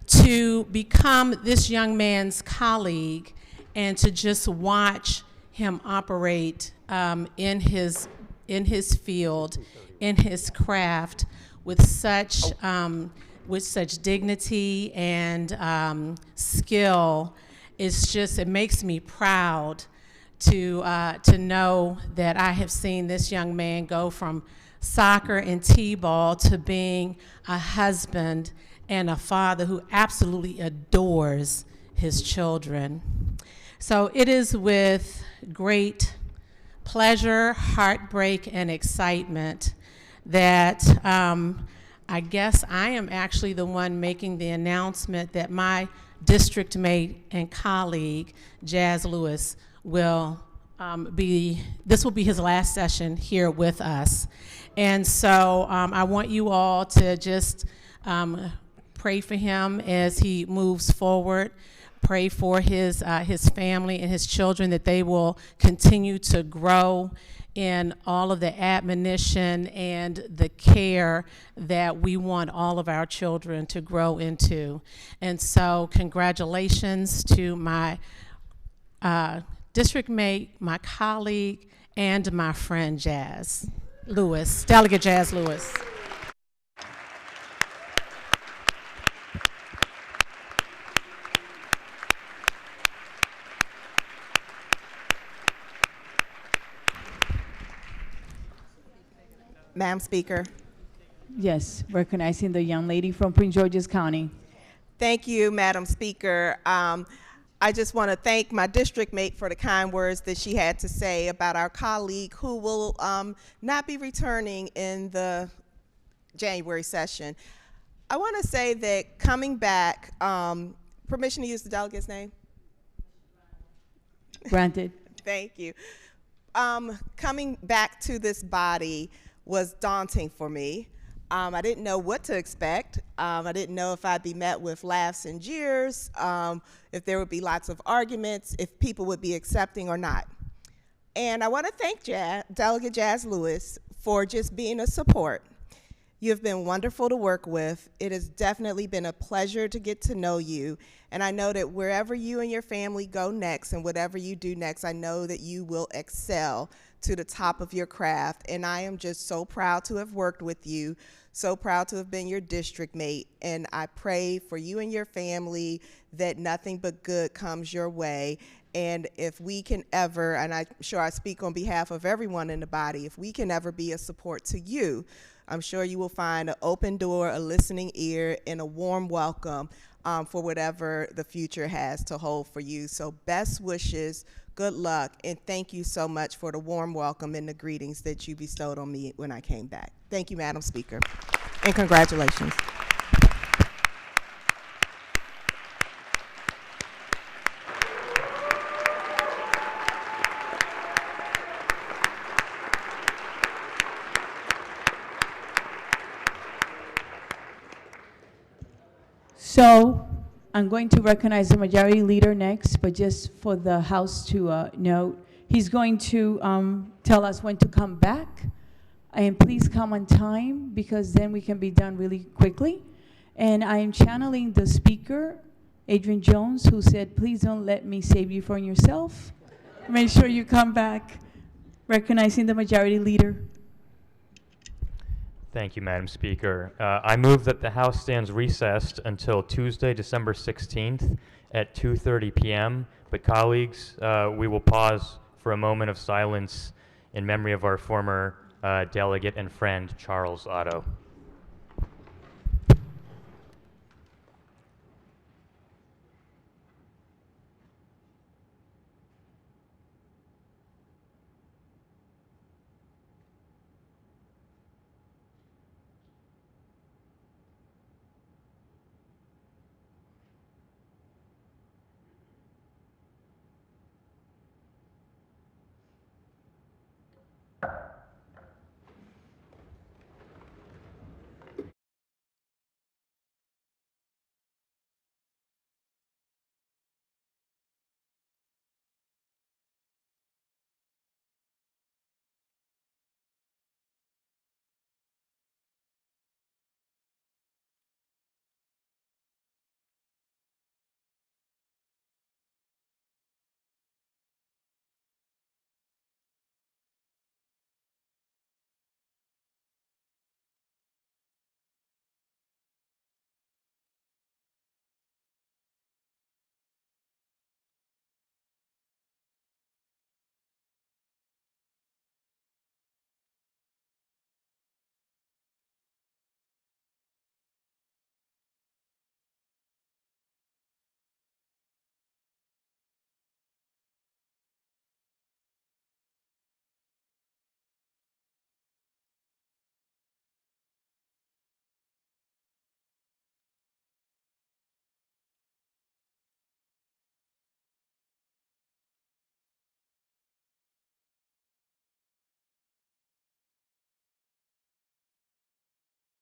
to become this young man's colleague and to just watch him operate in his field, in his craft, with such dignity and skill, it makes me proud to know that I have seen this young man go from soccer and t-ball to being a husband and a father who absolutely adores his children. So it is with great pleasure, heartbreak, and excitement that I guess I am actually the one making the announcement that my district mate and colleague, Jazz Lewis, this will be his last session here with us. And so I want you all to just pray for him as he moves forward. Pray for his family and his children, that they will continue to grow in all of the admonition and the care that we want all of our children to grow into. And so congratulations to my district mate, my colleague, and my friend Jazz Lewis, Delegate Jazz Lewis. Madam Speaker. Yes, recognizing the young lady from Prince George's County. Thank you, Madam Speaker. I just want to thank my district mate for the kind words that she had to say about our colleague who will not be returning in the January session. I want to say that coming back, permission to use the delegate's name? Granted. Thank you. Coming back to this body was daunting for me. I didn't know what to expect. I didn't know if I'd be met with laughs and jeers, if there would be lots of arguments, if people would be accepting or not. And I want to thank Delegate Jazz Lewis for just being a support. You've been wonderful to work with. It has definitely been a pleasure to get to know you. And I know that wherever you and your family go next and whatever you do next, I know that you will excel to the top of your craft. And I am just so proud to have worked with you, so proud to have been your district mate. And I pray for you and your family that nothing but good comes your way. And if we can ever, and I'm sure I speak on behalf of everyone in the body, if we can ever be a support to you, I'm sure you will find an open door, a listening ear, and a warm welcome for whatever the future has to hold for you. So best wishes, good luck, and thank you so much for the warm welcome and the greetings that you bestowed on me when I came back. Thank you, Madam Speaker, and congratulations. So I'm going to recognize the majority leader next, but just for the House to note, he's going to tell us when to come back. And please come on time, because then we can be done really quickly. And I am channeling the speaker, Adrian Jones, who said, please don't let me save you from yourself. Make sure you come back, recognizing the majority leader. Thank you, Madam Speaker. I move that the House stands recessed until Tuesday, December 16th at 2:30 p.m. But colleagues, we will pause for a moment of silence in memory of our former delegate and friend, Charles Otto.